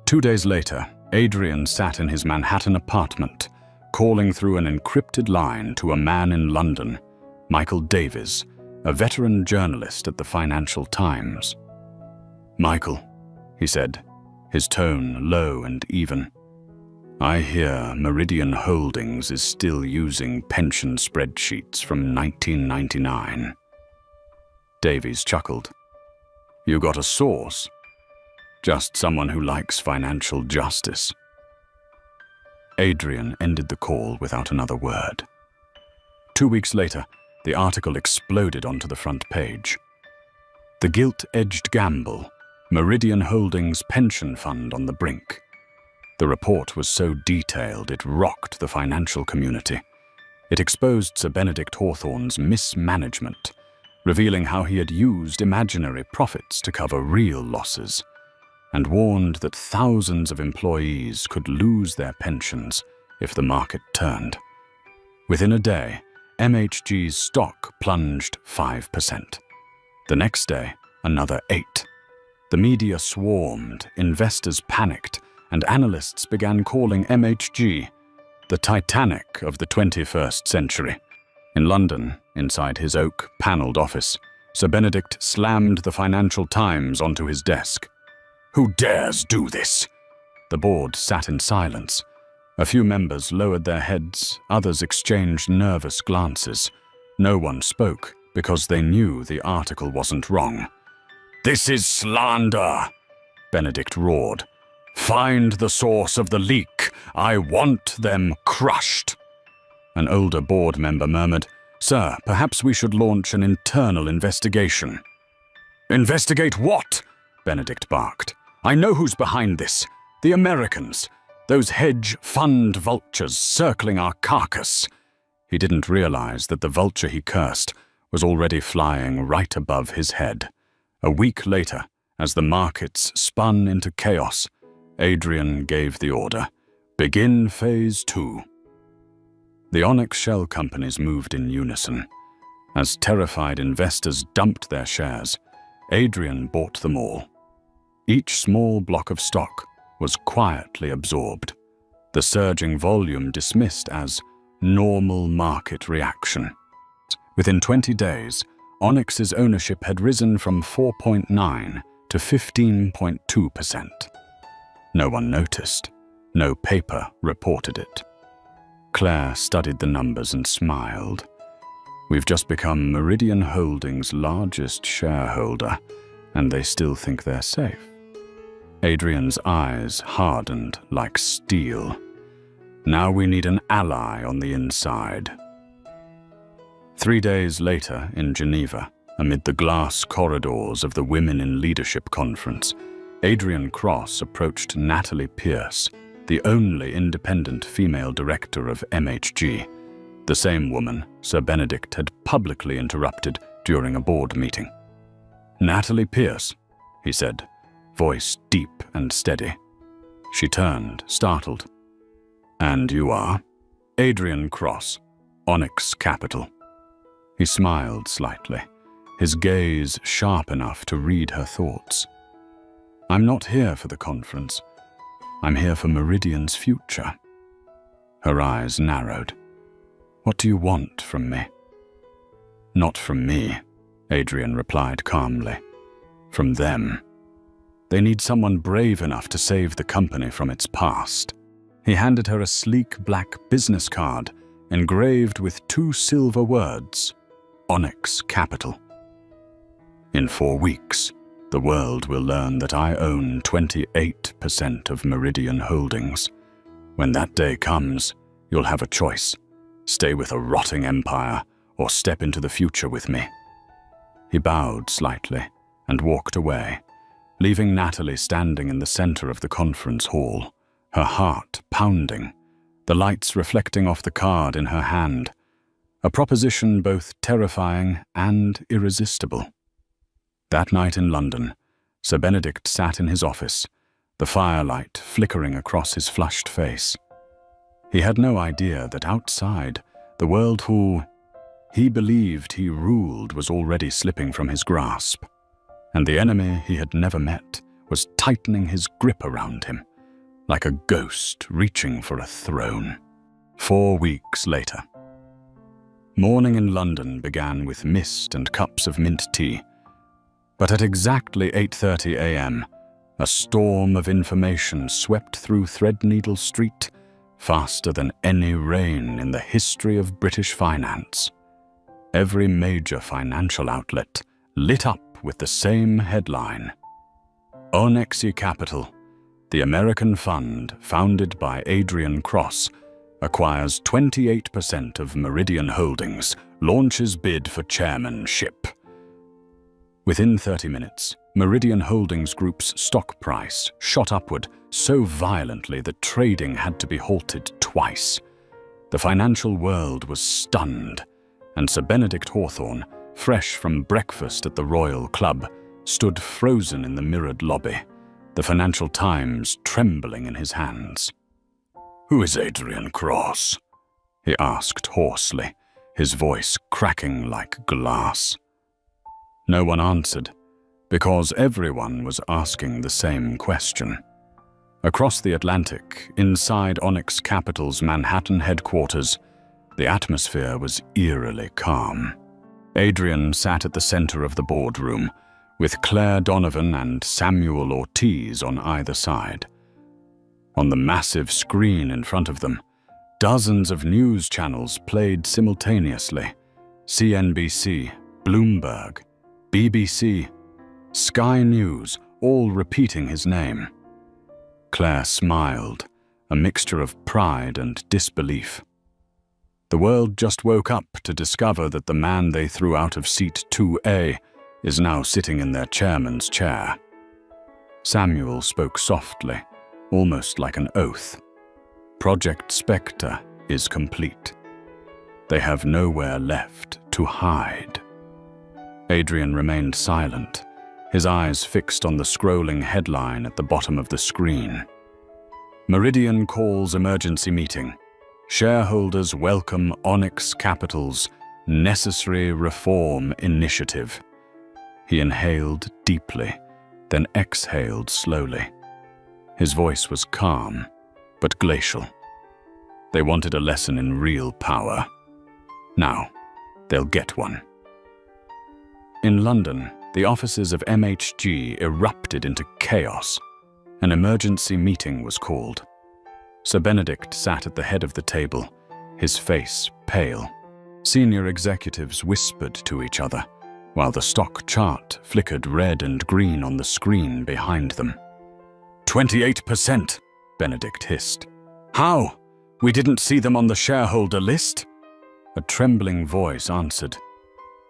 2 days later, Adrian sat in his Manhattan apartment, calling through an encrypted line to a man in London, Michael Davies, a veteran journalist at the Financial Times. "Michael," he said, his tone low and even, "I hear Meridian Holdings is still using pension spreadsheets from 1999. Davies chuckled. "You got a source?" "Just someone who likes financial justice." Adrian ended the call without another word. 2 weeks later, the article exploded onto the front page. "The Gilt-Edged Gamble, Meridian Holdings Pension Fund on the Brink." The report was so detailed it rocked the financial community. It exposed Sir Benedict Hawthorne's mismanagement, revealing how he had used imaginary profits to cover real losses. and warned that thousands of employees could lose their pensions if the market turned. Within a day, MHG's stock plunged 5%. The next day, another 8%. The media swarmed, investors panicked, and analysts began calling MHG the Titanic of the 21st century. In London, inside his oak, panelled office, Sir Benedict slammed the Financial Times onto his desk. "Who dares do this?" The board sat in silence. A few members lowered their heads, others exchanged nervous glances. No one spoke because they knew the article wasn't wrong. "This is slander," Benedict roared. "Find the source of the leak. I want them crushed." An older board member murmured, "Sir, perhaps we should launch an internal investigation." "Investigate what?" Benedict barked. "I know who's behind this. The Americans. Those hedge fund vultures circling our carcass." He didn't realize that the vulture he cursed was already flying right above his head. A week later, as the markets spun into chaos, Adrian gave the order, "Begin Phase 2." The Onyx shell companies moved in unison. As terrified investors dumped their shares, Adrian bought them all. Each small block of stock was quietly absorbed, the surging volume dismissed as normal market reaction. Within 20 days, Onyx's ownership had risen from 4.9% to 15.2%. No one noticed. No paper reported it. Claire studied the numbers and smiled. "We've just become Meridian Holdings' largest shareholder, and they still think they're safe." Adrian's eyes hardened like steel. "Now we need an ally on the inside." 3 days later, in Geneva, amid the glass corridors of the Women in Leadership Conference, Adrian Cross approached Natalie Pierce, the only independent female director of MHG, the same woman Sir Benedict had publicly interrupted during a board meeting. "Natalie Pierce," he said, voice deep and steady. She turned, startled. "And you are?" "Adrian Cross, Onyx Capital." He smiled slightly, his gaze sharp enough to read her thoughts. "I'm not here for the conference. I'm here for Meridian's future." Her eyes narrowed. "What do you want from me?" "Not from me," Adrian replied calmly. "From them. They need someone brave enough to save the company from its past." He handed her a sleek black business card engraved with 2 silver words, Onyx Capital. "In 4 weeks, the world will learn that I own 28% of Meridian Holdings. When that day comes, you'll have a choice. Stay with a rotting empire or step into the future with me." He bowed slightly and walked away, leaving Natalie standing in the center of the conference hall, her heart pounding, the lights reflecting off the card in her hand, a proposition both terrifying and irresistible. That night in London, Sir Benedict sat in his office, the firelight flickering across his flushed face. He had no idea that outside, the world who he believed he ruled was already slipping from his grasp, and the enemy he had never met was tightening his grip around him, like a ghost reaching for a throne. 4 weeks later. Morning in London began with mist and cups of mint tea, but at exactly 8:30 a.m., a storm of information swept through Threadneedle Street faster than any rain in the history of British finance. Every major financial outlet lit up with the same headline. Onyx Capital, the American fund founded by Adrian Cross, acquires 28% of Meridian Holdings, launches bid for chairmanship. Within 30 minutes, Meridian Holdings Group's stock price shot upward so violently that trading had to be halted twice. The financial world was stunned, and Sir Benedict Hawthorne, fresh from breakfast at the Royal Club, stood frozen in the mirrored lobby, the Financial Times trembling in his hands. "Who is Adrian Cross?" he asked hoarsely, his voice cracking like glass. No one answered, because everyone was asking the same question. Across the Atlantic, inside Onyx Capital's Manhattan headquarters, the atmosphere was eerily calm. Adrian sat at the center of the boardroom, with Claire Donovan and Samuel Ortiz on either side. On the massive screen in front of them, dozens of news channels played simultaneously: CNBC, Bloomberg, BBC, Sky News, all repeating his name. Claire smiled, a mixture of pride and disbelief. The world just woke up to discover that the man they threw out of seat 2A is now sitting in their chairman's chair. Samuel spoke softly, almost like an oath. Project Spectre is complete. They have nowhere left to hide. Adrian remained silent, his eyes fixed on the scrolling headline at the bottom of the screen. Meridian calls emergency meeting. Shareholders welcome Onyx Capital's necessary reform initiative. He inhaled deeply, then exhaled slowly. His voice was calm, but glacial. They wanted a lesson in real power. Now, they'll get one. In London, the offices of MHG erupted into chaos. An emergency meeting was called. Sir Benedict sat at the head of the table, his face pale. Senior executives whispered to each other, while the stock chart flickered red and green on the screen behind them. 28%, Benedict hissed. How? We didn't see them on the shareholder list? A trembling voice answered.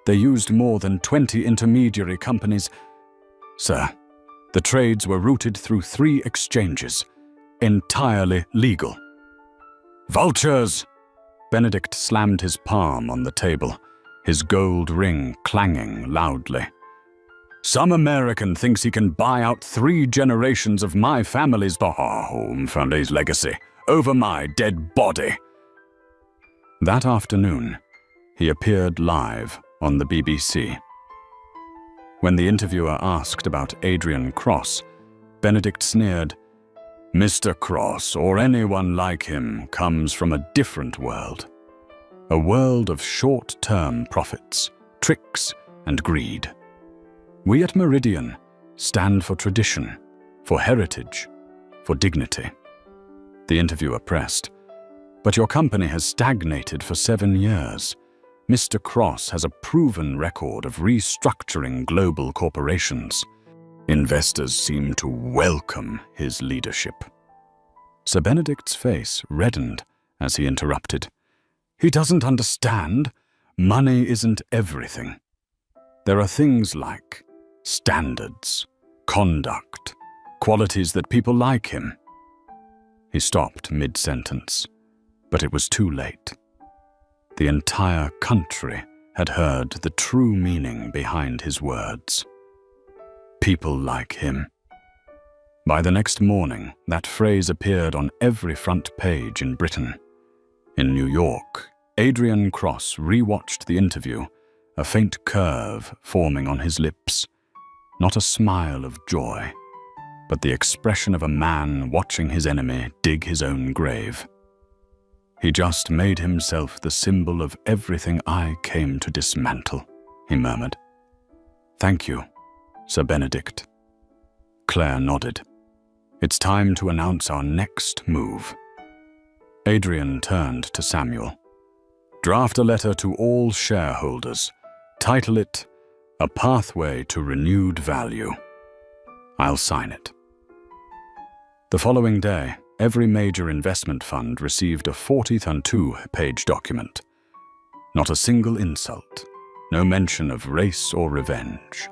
They used more than 20 intermediary companies. Sir, the trades were routed through 3 exchanges, entirely legal. Vultures! Benedict slammed his palm on the table, his gold ring clanging loudly. Some American thinks he can buy out 3 generations of my family's home family's legacy over my dead body. That afternoon, he appeared live on the BBC. When the interviewer asked about Adrian Cross, Benedict sneered, Mr. Cross, or anyone like him, comes from a different world. A world of short-term profits, tricks, and greed. We at Meridian stand for tradition, for heritage, for dignity. The interviewer pressed, but your company has stagnated for 7 years. Mr. Cross has a proven record of restructuring global corporations. Investors seem to welcome his leadership. Sir Benedict's face reddened as he interrupted. He doesn't understand. Money isn't everything. There are things like standards, conduct, qualities that people like him. He stopped mid-sentence, but it was too late. The entire country had heard the true meaning behind his words. People like him. By the next morning, that phrase appeared on every front page in Britain. In New York, Adrian Cross rewatched the interview, a faint curve forming on his lips. Not a smile of joy, but the expression of a man watching his enemy dig his own grave. He just made himself the symbol of everything I came to dismantle, he murmured. Thank you, Sir Benedict. Claire nodded. It's time to announce our next move. Adrian turned to Samuel. Draft a letter to all shareholders. Title it, A Pathway to Renewed Value. I'll sign it. The following day, every major investment fund received a 42-page document. Not a single insult, no mention of race or revenge.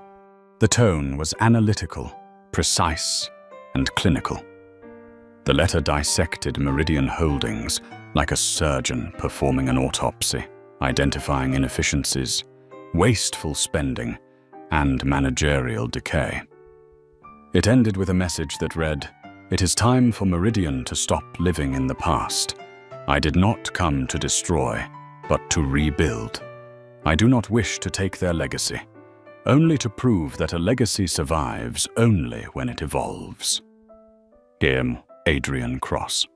The tone was analytical, precise, and clinical. The letter dissected Meridian Holdings like a surgeon performing an autopsy, identifying inefficiencies, wasteful spending, and managerial decay. It ended with a message that read, "It is time for Meridian to stop living in the past. I did not come to destroy, but to rebuild. I do not wish to take their legacy, only to prove that a legacy survives only when it evolves." Him, Adrian Cross.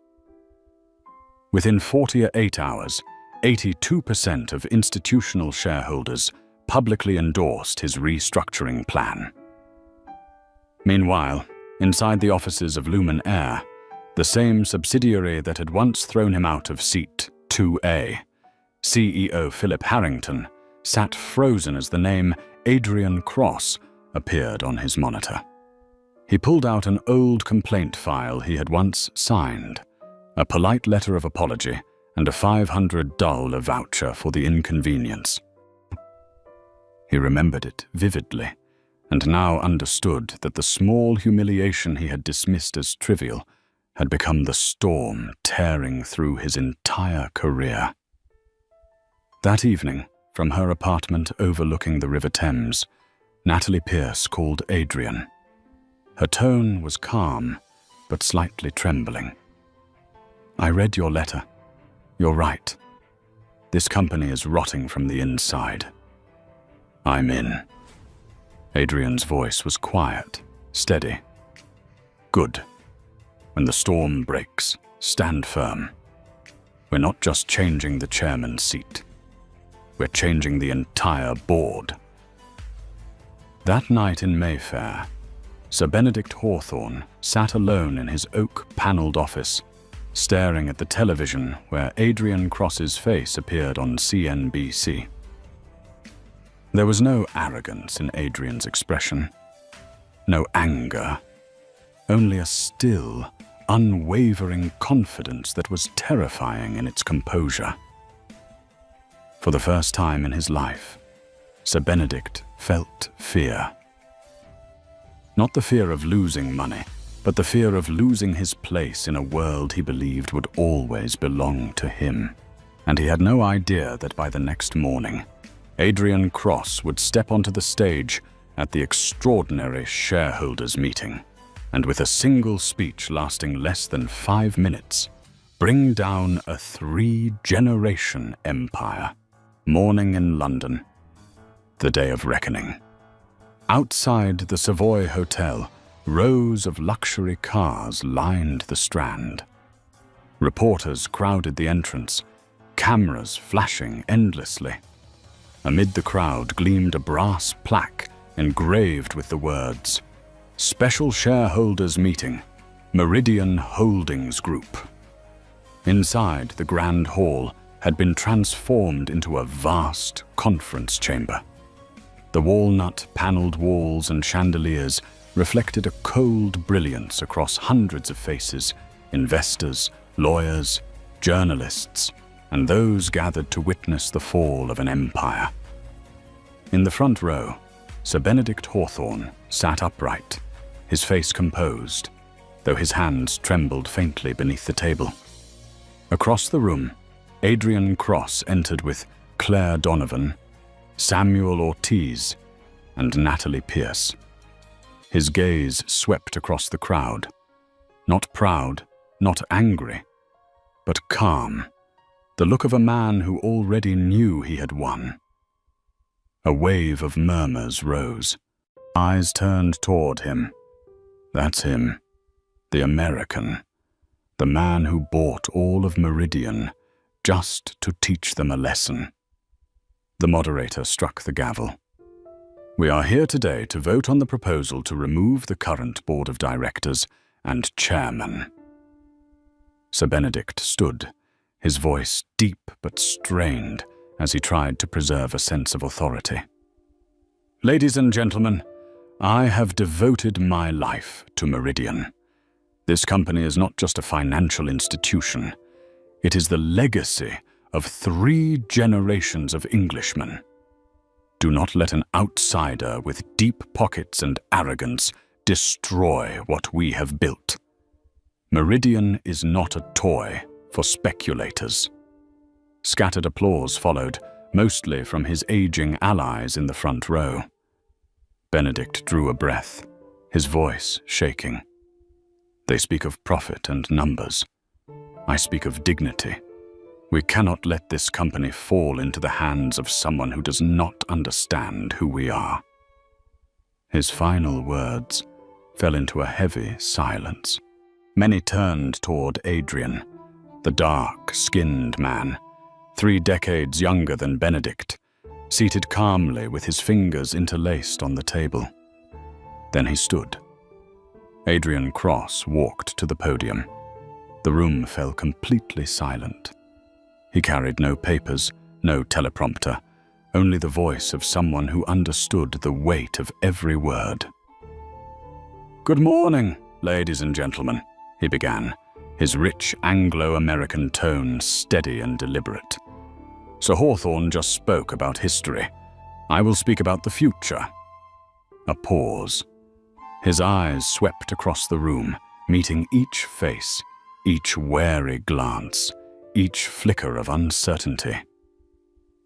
Within 48 hours, 82% of institutional shareholders publicly endorsed his restructuring plan. Meanwhile, inside the offices of Lumen Air, the same subsidiary that had once thrown him out of seat 2A, CEO Philip Harrington sat frozen as the name Adrian Cross appeared on his monitor. He pulled out an old complaint file he had once signed, a polite letter of apology, and a $500 voucher for the inconvenience. He remembered it vividly, and now understood that the small humiliation he had dismissed as trivial had become the storm tearing through his entire career. That evening, from her apartment overlooking the River Thames, Natalie Pierce called Adrian. Her tone was calm, but slightly trembling. "I read your letter. You're right. This company is rotting from the inside. I'm in." Adrian's voice was quiet, steady. "Good. When the storm breaks, stand firm. We're not just changing the chairman's seat. We're changing the entire board." That night in Mayfair, Sir Benedict Hawthorne sat alone in his oak-panelled office, staring at the television where Adrian Cross's face appeared on CNBC. There was no arrogance in Adrian's expression, no anger, only a still, unwavering confidence that was terrifying in its composure. For the first time in his life, Sir Benedict felt fear. Not the fear of losing money, but the fear of losing his place in a world he believed would always belong to him. And he had no idea that by the next morning, Adrian Cross would step onto the stage at the extraordinary shareholders' meeting, and with a single speech lasting less than 5 minutes, bring down a 3-generation empire. Morning in London, the day of reckoning. Outside the Savoy Hotel, rows of luxury cars lined the Strand. Reporters crowded the entrance, cameras flashing endlessly. Amid the crowd gleamed a brass plaque engraved with the words, "Special Shareholders Meeting, Meridian Holdings Group." Inside, the Grand Hall had been transformed into a vast conference chamber. The walnut-paneled walls and chandeliers reflected a cold brilliance across hundreds of faces, investors, lawyers, journalists, and those gathered to witness the fall of an empire. In the front row, Sir Benedict Hawthorne sat upright, his face composed, though his hands trembled faintly beneath the table. Across the room, Adrian Cross entered with Claire Donovan, Samuel Ortiz, and Natalie Pierce. His gaze swept across the crowd, not proud, not angry, but calm, the look of a man who already knew he had won. A wave of murmurs rose. Eyes turned toward him. That's him, the American, the man who bought all of Meridian just to teach them a lesson. The moderator struck the gavel. "We are here today to vote on the proposal to remove the current board of directors and chairman." Sir Benedict stood, his voice deep but strained as he tried to preserve a sense of authority. "Ladies and gentlemen, I have devoted my life to Meridian. This company is not just a financial institution. It is the legacy of 3 generations of Englishmen. Do not let an outsider with deep pockets and arrogance destroy what we have built. Meridian is not a toy for speculators." Scattered applause followed, mostly from his aging allies in the front row. Benedict drew a breath, his voice shaking. They speak of profit and numbers. I speak of dignity. We cannot let this company fall into the hands of someone who does not understand who we are. His final words fell into a heavy silence. Many turned toward Adrian, the dark-skinned man, 3 decades younger than Benedict, seated calmly with his fingers interlaced on the table. Then he stood. Adrian Cross walked to the podium. The room fell completely silent. He carried no papers, no teleprompter, only the voice of someone who understood the weight of every word. "Good morning, ladies and gentlemen," he began, his rich Anglo-American tone steady and deliberate. "Sir Hawthorne just spoke about history. I will speak about the future." A pause. His eyes swept across the room, meeting each face, each wary glance, each flicker of uncertainty.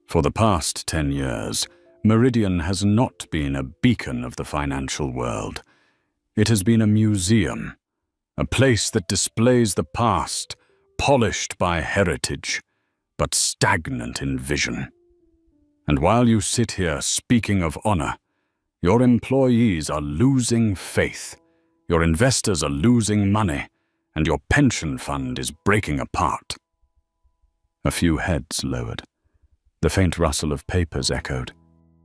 For the past 10 years, Meridian has not been a beacon of the financial world. It has been a museum, a place that displays the past, polished by heritage, but stagnant in vision. And while you sit here speaking of honor, your employees are losing faith, your investors are losing money, and your pension fund is breaking apart. A few heads lowered. The faint rustle of papers echoed.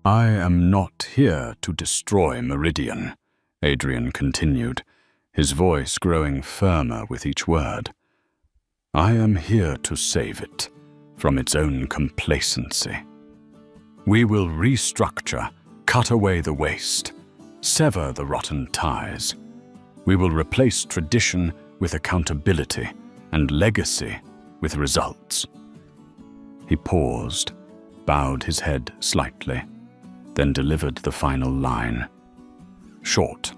"I am not here to destroy Meridian," Adrian continued, his voice growing firmer with each word. "I am here to save it from its own complacency. We will restructure, cut away the waste, sever the rotten ties. We will replace tradition with accountability and legacy with results." He paused, bowed his head slightly, then delivered the final line. Short,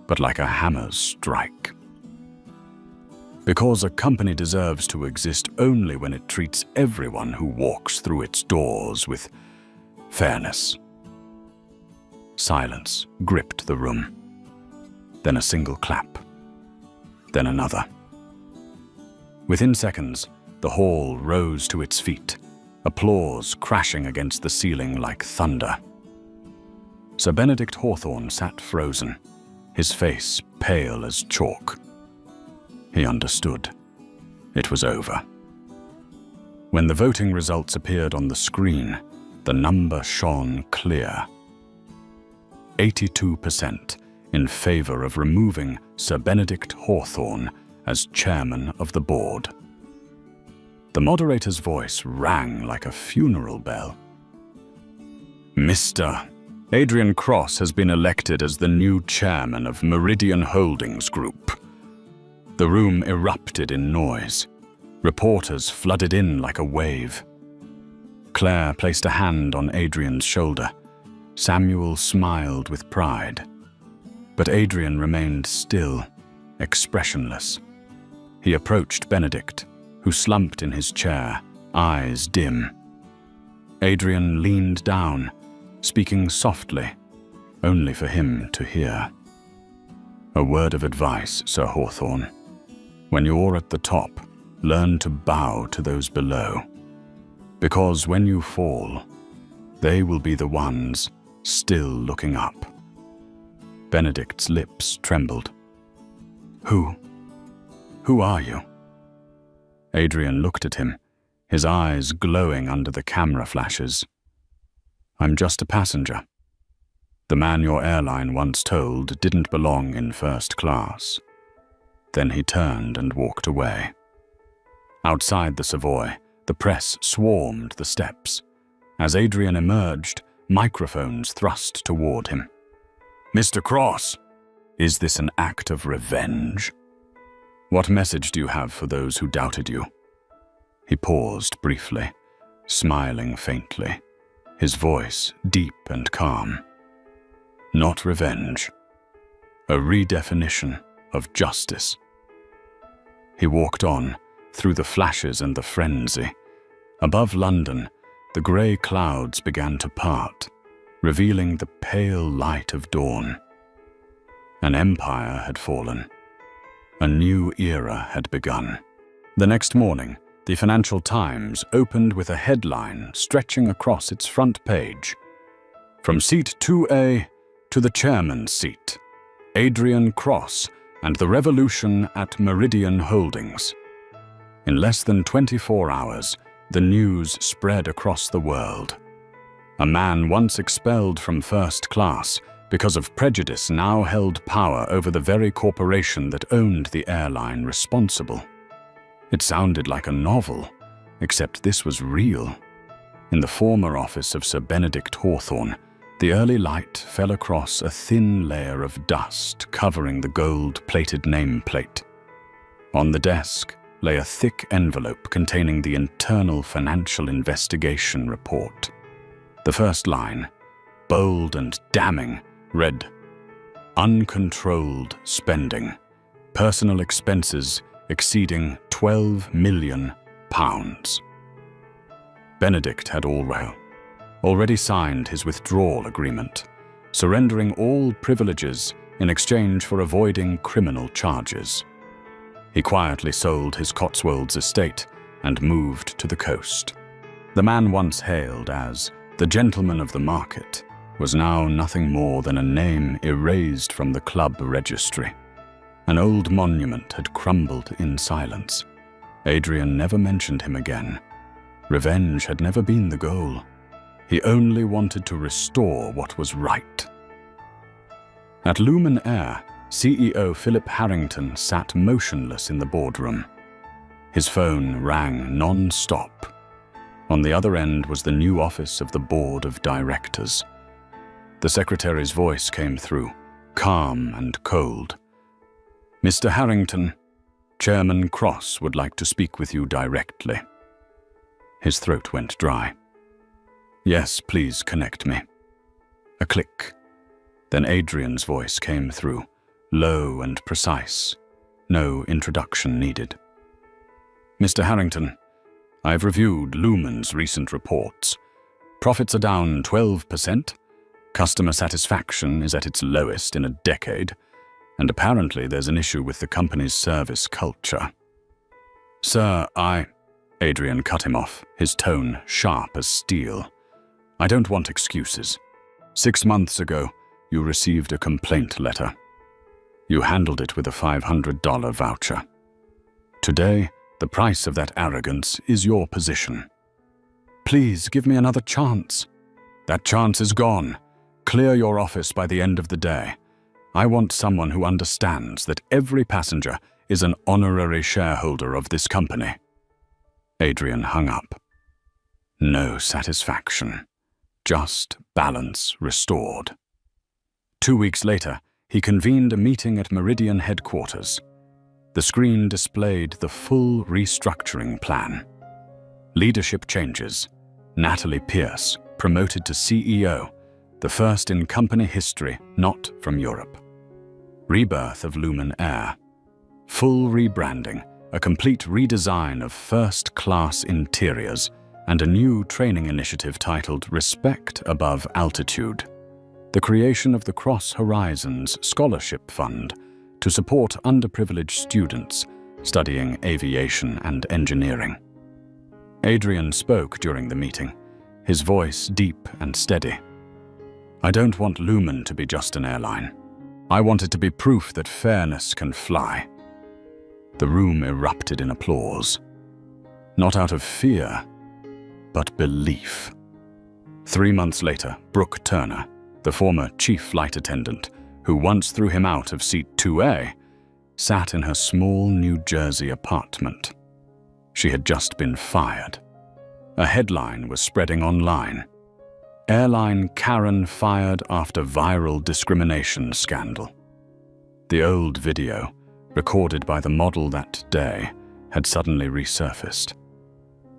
but like a hammer's strike. "Because a company deserves to exist only when it treats everyone who walks through its doors with fairness." Silence gripped the room. Then a single clap. Then another. Within seconds, the hall rose to its feet, applause crashing against the ceiling like thunder. Sir Benedict Hawthorne sat frozen, his face pale as chalk. He understood. It was over. When the voting results appeared on the screen, the number shone clear. 82% in favor of removing Sir Benedict Hawthorne as chairman of the board. The moderator's voice rang like a funeral bell. "Mr. Adrian Cross has been elected as the new chairman of Meridian Holdings Group." The room erupted in noise. Reporters flooded in like a wave. Claire placed a hand on Adrian's shoulder. Samuel smiled with pride. But Adrian remained still, expressionless. He approached Benedict, who slumped in his chair, eyes dim. Adrian leaned down, speaking softly, only for him to hear. "A word of advice, Sir Hawthorne. When you're at the top, learn to bow to those below. Because when you fall, they will be the ones still looking up." Benedict's lips trembled. Who are you?" Adrian looked at him, his eyes glowing under the camera flashes. "I'm just a passenger. The man your airline once told didn't belong in first class." Then he turned and walked away. Outside the Savoy, the press swarmed the steps. As Adrian emerged, microphones thrust toward him. "Mr. Cross, is this an act of revenge? What message do you have for those who doubted you?" He paused briefly, smiling faintly, his voice deep and calm. "Not revenge. A redefinition of justice." He walked on, through the flashes and the frenzy. Above London, the grey clouds began to part, revealing the pale light of dawn. An empire had fallen. A new era had begun. The next morning, the Financial Times opened with a headline stretching across its front page. From seat 2A to the chairman's seat, Adrian Cross and the revolution at Meridian Holdings. In less than 24 hours, the news spread across the world. A man once expelled from first class because of prejudice now held power over the very corporation that owned the airline responsible. It sounded like a novel, except this was real. In the former office of Sir Benedict Hawthorne, the early light fell across a thin layer of dust covering the gold-plated nameplate. On the desk lay a thick envelope containing the internal financial investigation report. The first line, bold and damning, read, "Uncontrolled spending. Personal expenses exceeding £12 million." Benedict had already signed his withdrawal agreement, surrendering all privileges in exchange for avoiding criminal charges. He quietly sold his Cotswolds estate and moved to the coast. The man once hailed as the gentleman of the market was now nothing more than a name erased from the club registry. An old monument had crumbled in silence. Adrian never mentioned him again. Revenge had never been the goal. He only wanted to restore what was right. At Lumen Air, CEO Philip Harrington sat motionless in the boardroom. His phone rang non-stop. On the other end was the new office of the board of directors. The secretary's voice came through, calm and cold. "Mr. Harrington, Chairman Cross would like to speak with you directly." His throat went dry. "Yes, please connect me." A click. Then Adrian's voice came through, low and precise. No introduction needed. "Mr. Harrington, I've reviewed Lumen's recent reports. Profits are down 12%. Customer satisfaction is at its lowest in a decade. And apparently there's an issue with the company's service culture." "Sir, Adrian cut him off, his tone sharp as steel. "I don't want excuses. 6 months ago, you received a complaint letter. You handled it with a $500 voucher. Today, the price of that arrogance is your position. Please give me another chance." "That chance is gone. Clear your office by the end of the day. I want someone who understands that every passenger is an honorary shareholder of this company." Adrian hung up. No satisfaction. Just balance restored. 2 weeks later, he convened a meeting at Meridian headquarters. The screen displayed the full restructuring plan. Leadership changes. Natalie Pierce, promoted to CEO, the first in company history not from Europe. Rebirth of Lumen Air. Full rebranding, a complete redesign of first-class interiors, and a new training initiative titled Respect Above Altitude. The creation of the Cross Horizons Scholarship Fund to support underprivileged students studying aviation and engineering. Adrian spoke during the meeting, his voice deep and steady. "I don't want Lumen to be just an airline. I want it to be proof that fairness can fly." The room erupted in applause. Not out of fear, but belief. 3 months later, Brooke Turner, the former chief flight attendant, who once threw him out of seat 2A, sat in her small New Jersey apartment. She had just been fired. A headline was spreading online. Airline Karen fired after viral discrimination scandal. The old video, recorded by the model that day, had suddenly resurfaced.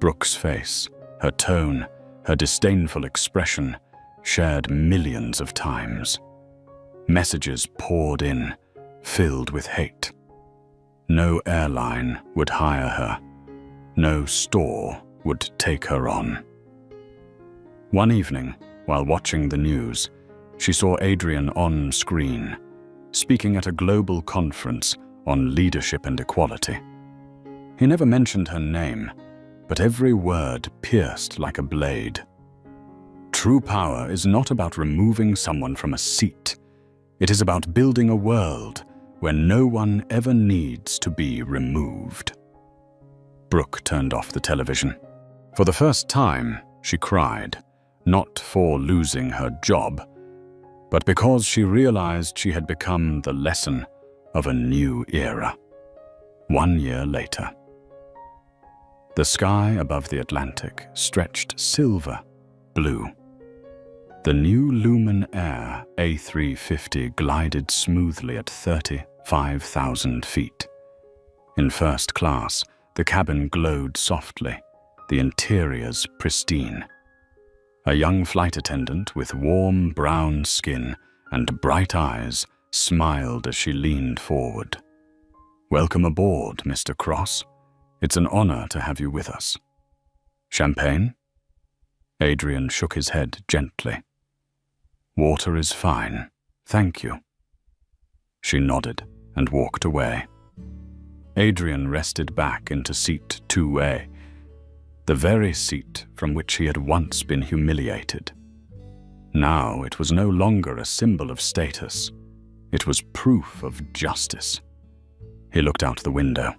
Brooke's face, her tone, her disdainful expression, shared millions of times. Messages poured in, filled with hate. No airline would hire her. No store would take her on. One evening, while watching the news, she saw Adrian on screen, speaking at a global conference on leadership and equality. He never mentioned her name, but every word pierced like a blade. True power is not about removing someone from a seat. It is about building a world where no one ever needs to be removed. Brooke turned off the television. For the first time, she cried, not for losing her job, but because she realized she had become the lesson of a new era. 1 year later. The sky above the Atlantic stretched silver blue. The new Lumen Air A350 glided smoothly at 35,000 feet. In first class, the cabin glowed softly, the interiors pristine. A young flight attendant with warm brown skin and bright eyes smiled as she leaned forward. "Welcome aboard, Mr. Cross. It's an honor to have you with us." "Champagne?" Adrian shook his head gently. "Water is fine, thank you." She nodded and walked away. Adrian rested back into seat 2A, the very seat from which he had once been humiliated. Now it was no longer a symbol of status. It was proof of justice. He looked out the window.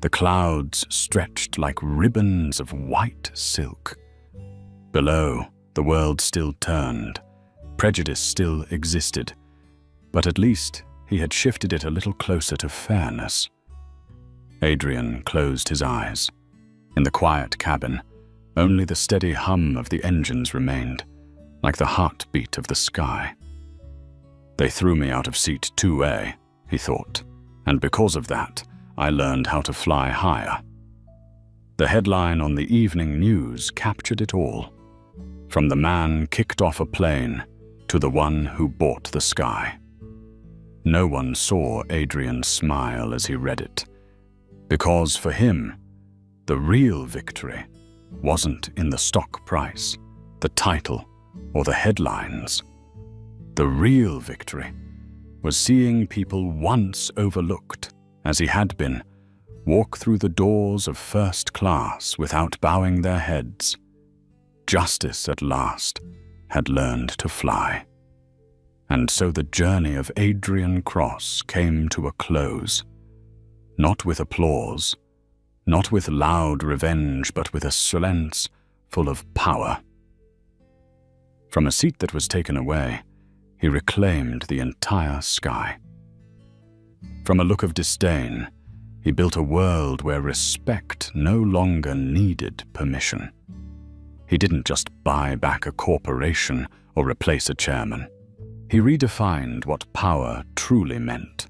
The clouds stretched like ribbons of white silk. Below, the world still turned. Prejudice still existed, but at least he had shifted it a little closer to fairness. Adrian closed his eyes. In the quiet cabin, only the steady hum of the engines remained, like the heartbeat of the sky. "They threw me out of seat 2A, he thought, and because of that, I learned how to fly higher. The headline on the evening news captured it all. From the man kicked off a plane to the one who bought the sky. No one saw Adrian smile as he read it, because for him, the real victory wasn't in the stock price, the title, or the headlines. The real victory was seeing people once overlooked, as he had been, walk through the doors of first class without bowing their heads. Justice at last had learned to fly. And so the journey of Adrian Cross came to a close, not with applause, not with loud revenge, but with a silence full of power. From a seat that was taken away, he reclaimed the entire sky. From a look of disdain, he built a world where respect no longer needed permission. He didn't just buy back a corporation or replace a chairman. He redefined what power truly meant,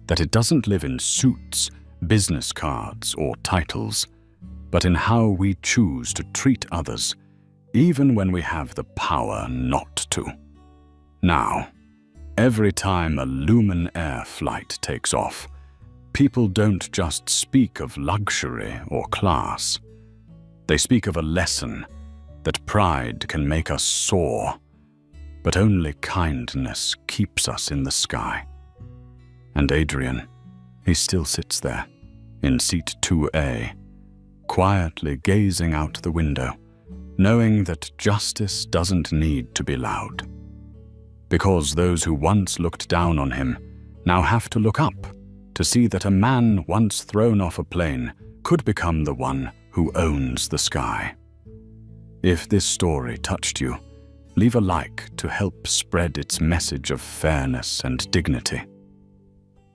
that it doesn't live in suits, business cards, or titles, but in how we choose to treat others, even when we have the power not to. Now, every time a Lumen Air flight takes off, people don't just speak of luxury or class. They speak of a lesson that pride can make us soar, but only kindness keeps us in the sky. And Adrian, he still sits there, in seat 2A, quietly gazing out the window, knowing that justice doesn't need to be loud. Because those who once looked down on him now have to look up to see that a man once thrown off a plane could become the one who owns the sky. If this story touched you, leave a like to help spread its message of fairness and dignity.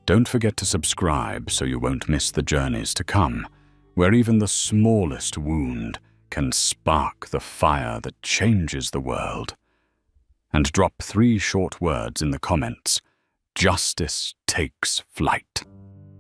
Don't forget to subscribe so you won't miss the journeys to come, where even the smallest wound can spark the fire that changes the world. And drop 3 short words in the comments. Justice takes flight.